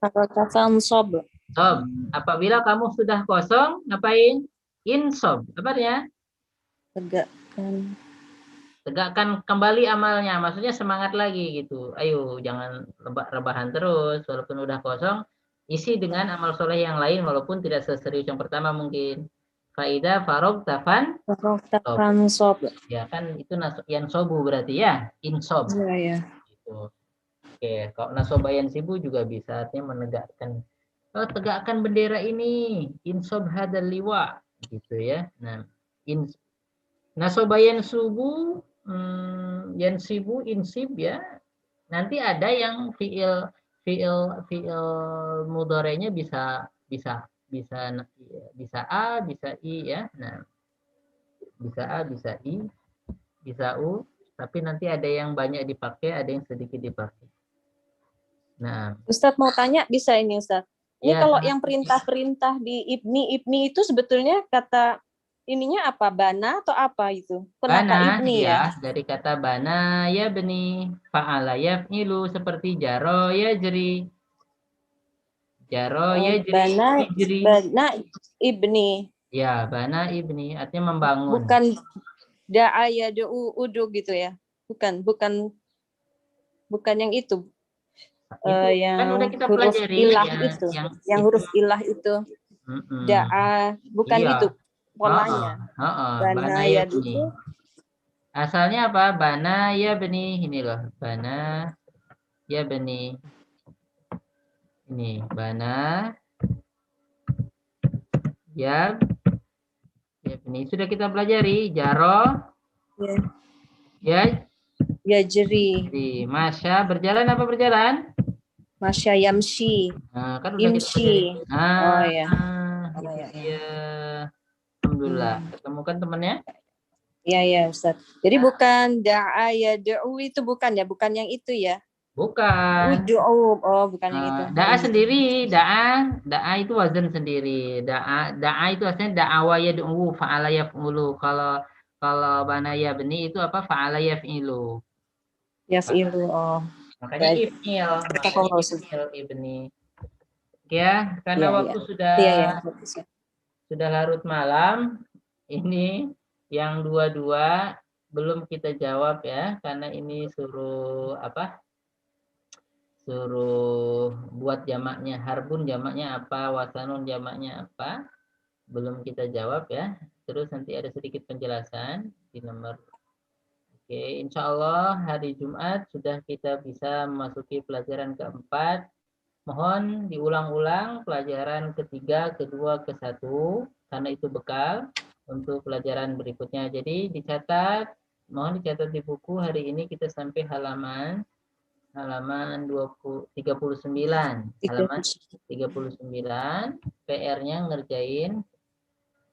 sob. sob. Apabila kamu sudah kosong, ngapain? Insob. Apa artinya? Tegakkan kembali amalnya. Maksudnya semangat lagi gitu. Ayo, jangan rebahan terus. Walaupun udah kosong, isi dengan amal soleh yang lain walaupun tidak seserius yang pertama mungkin. Faida farog tafan sob. Ya kan itu yang sobu berarti ya. Insob. Iya. Gitu. Oke, kalau nasobayan sibu juga bisa artinya menegakkan. Oh, tegakkan bendera ini. Insob hadal liwa. Gitu ya. Nah, nasobayan subuh, yan sibu, insib ya. Nanti ada yang fiil mudorenya bisa A, bisa I ya. Nah, bisa A, bisa I, bisa U, tapi nanti ada yang banyak dipakai, ada yang sedikit dipakai. Nah, Ustadz mau tanya bisa ini Ustadz. Ini ya, kalau yang perintah-perintah di ibni itu sebetulnya kata ininya apa? Bana atau apa itu? Kenapa bana ibni ya? Dari kata bana ya beni, fa'ala yaf'ilu seperti jaro ya jeri. Jaro ya jeri. Bana ibni. Ya, bana ibni artinya membangun. Bukan da'a yad'u udu gitu ya. Bukan yang itu. Yang kan udah kita huruf pelajari ilah ya, itu. Yang huruf ilah itu. Da'a bukan iya. itu polanya. Bana ya beni. Asalnya apa? Bana ya beni. Ini loh. Bana ya beni. Ini. Bana ya beni. Sudah kita pelajari. Jaro. Ya. Ya jeri. Masya. Berjalan apa berjalan? Masya yamshi. Nah, kan udah kita pelajari. Oh ya. Ya. Alhamdulillah. Ketemukan temannya? Iya Ustaz. Jadi bukan da'a yad'u itu bukan ya, bukan yang itu ya. Bukan. Ud'u, bukan yang itu. Da'a sendiri, da'a itu wazan sendiri. Da'a itu asalnya da'awa yad'u fa'ala yaf'ulu. Kalau bana ya beni itu apa? Fa'ala yaf'ilu. Yaf'ilu. Makanya if'il, ibni. Ya, karena waktu sudah larut malam, ini yang dua-dua belum kita jawab ya, karena ini suruh buat jamaknya. Harbun jamaknya apa, wasanun jamaknya apa, belum kita jawab ya. Terus nanti ada sedikit penjelasan di nomor. Oke, insya Allah hari Jumat sudah kita bisa memasuki pelajaran keempat, Mohon diulang-ulang pelajaran ketiga, kedua, ke-1 karena itu bekal untuk pelajaran berikutnya. Jadi dicatat, mohon dicatat di buku. Hari ini kita sampai halaman 39. Halaman 39, PR-nya ngerjain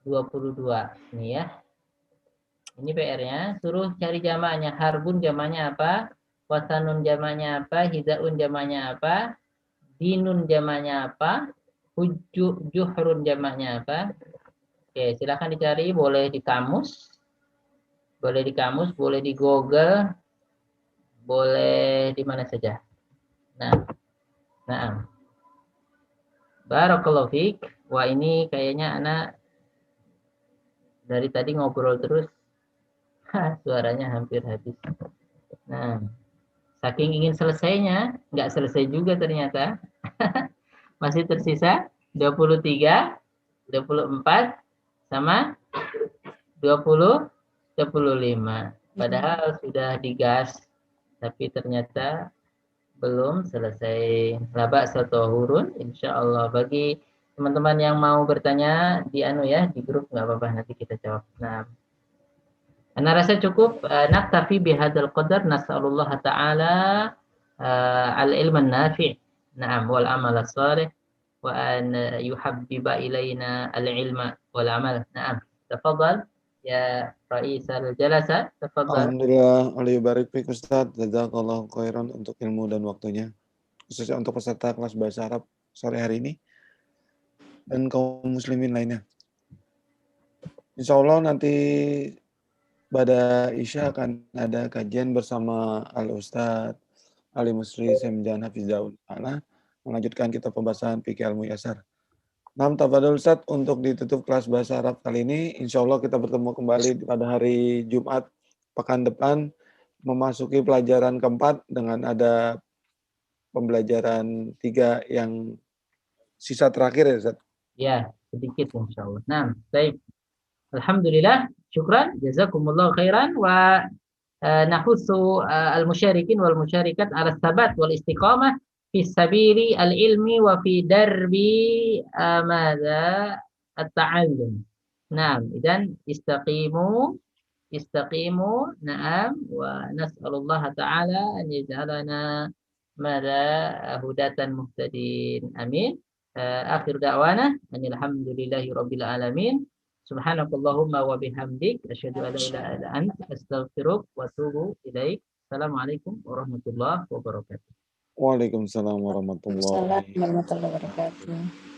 22. Ini ya. Ini PR-nya, suruh cari jamaknya. Harbun jamaknya apa? Wasanun jamaknya apa? Hidaun jamaknya apa? Dinun jamaknya apa? Juhrun jamaknya apa? Oke, silakan dicari, boleh di kamus, boleh di Google, boleh di mana saja. Nah. Barakallahu fiik. Wah, ini kayaknya anak dari tadi ngobrol terus. Suaranya hampir habis. Nah, saking ingin selesainya, nggak selesai juga ternyata. Masih tersisa 23, 24, sama 20, 25. Padahal sudah digas, tapi ternyata belum selesai. Laba satu hurun, insya Allah. Bagi teman-teman yang mau bertanya di di grup nggak apa-apa, nanti kita jawab. Nah, ana rasa cukup. Naktafi bihadzal qadar. Nas'alullah ta'ala al-ilm an-nafi'. Na'am, wal amal as-salih. وأن يحبب إلينا العلم والعمل. نعم تفضل يا رئيس الجلسة. تفضل. Alhamdulillah, Barik Fik Ustaz, jazakallahu khairan untuk ilmu dan waktunya, khususnya untuk peserta kelas bahasa Arab sore hari ini dan kaum muslimin lainnya. Insya Allah nanti pada Isya akan ada kajian bersama Al-Ustaz Ali Musri Semjan Hafizahul Ta'ala, melanjutkan kita pembahasan fikih al-muyassar. Nam tafadhol Ustaz untuk ditutup kelas bahasa Arab kali ini. Insya Allah kita bertemu kembali pada hari Jumat pekan depan, memasuki pelajaran keempat dengan ada pembelajaran 3 yang sisa terakhir ya Ustaz. Ya, sedikit insya Allah. Nah, baik. Alhamdulillah, syukran, jazakumullah khairan, wa nahutsu al-musyarikin wal musyarikat ala sabat wal istiqamah fi sabili al-ilmi wa fi darbi madza at-ta'allum. Naam, idan istaqimu, na'am, wa nas'alullah ta'ala an yaj'alana madza hudatan muhtadin. Amin. Akhir da'wana alhamdulillahi rabbil alamin. Subhanakallahumma wa bihamdik asyhadu an la ilaha illa anta astaghfiruka wa atubu ilaik. Assalamualaikum warahmatullahi wabarakatuh. Waalaikumsalam warahmatullahi Assalamualaikum warahmatullahi wabarakatuh.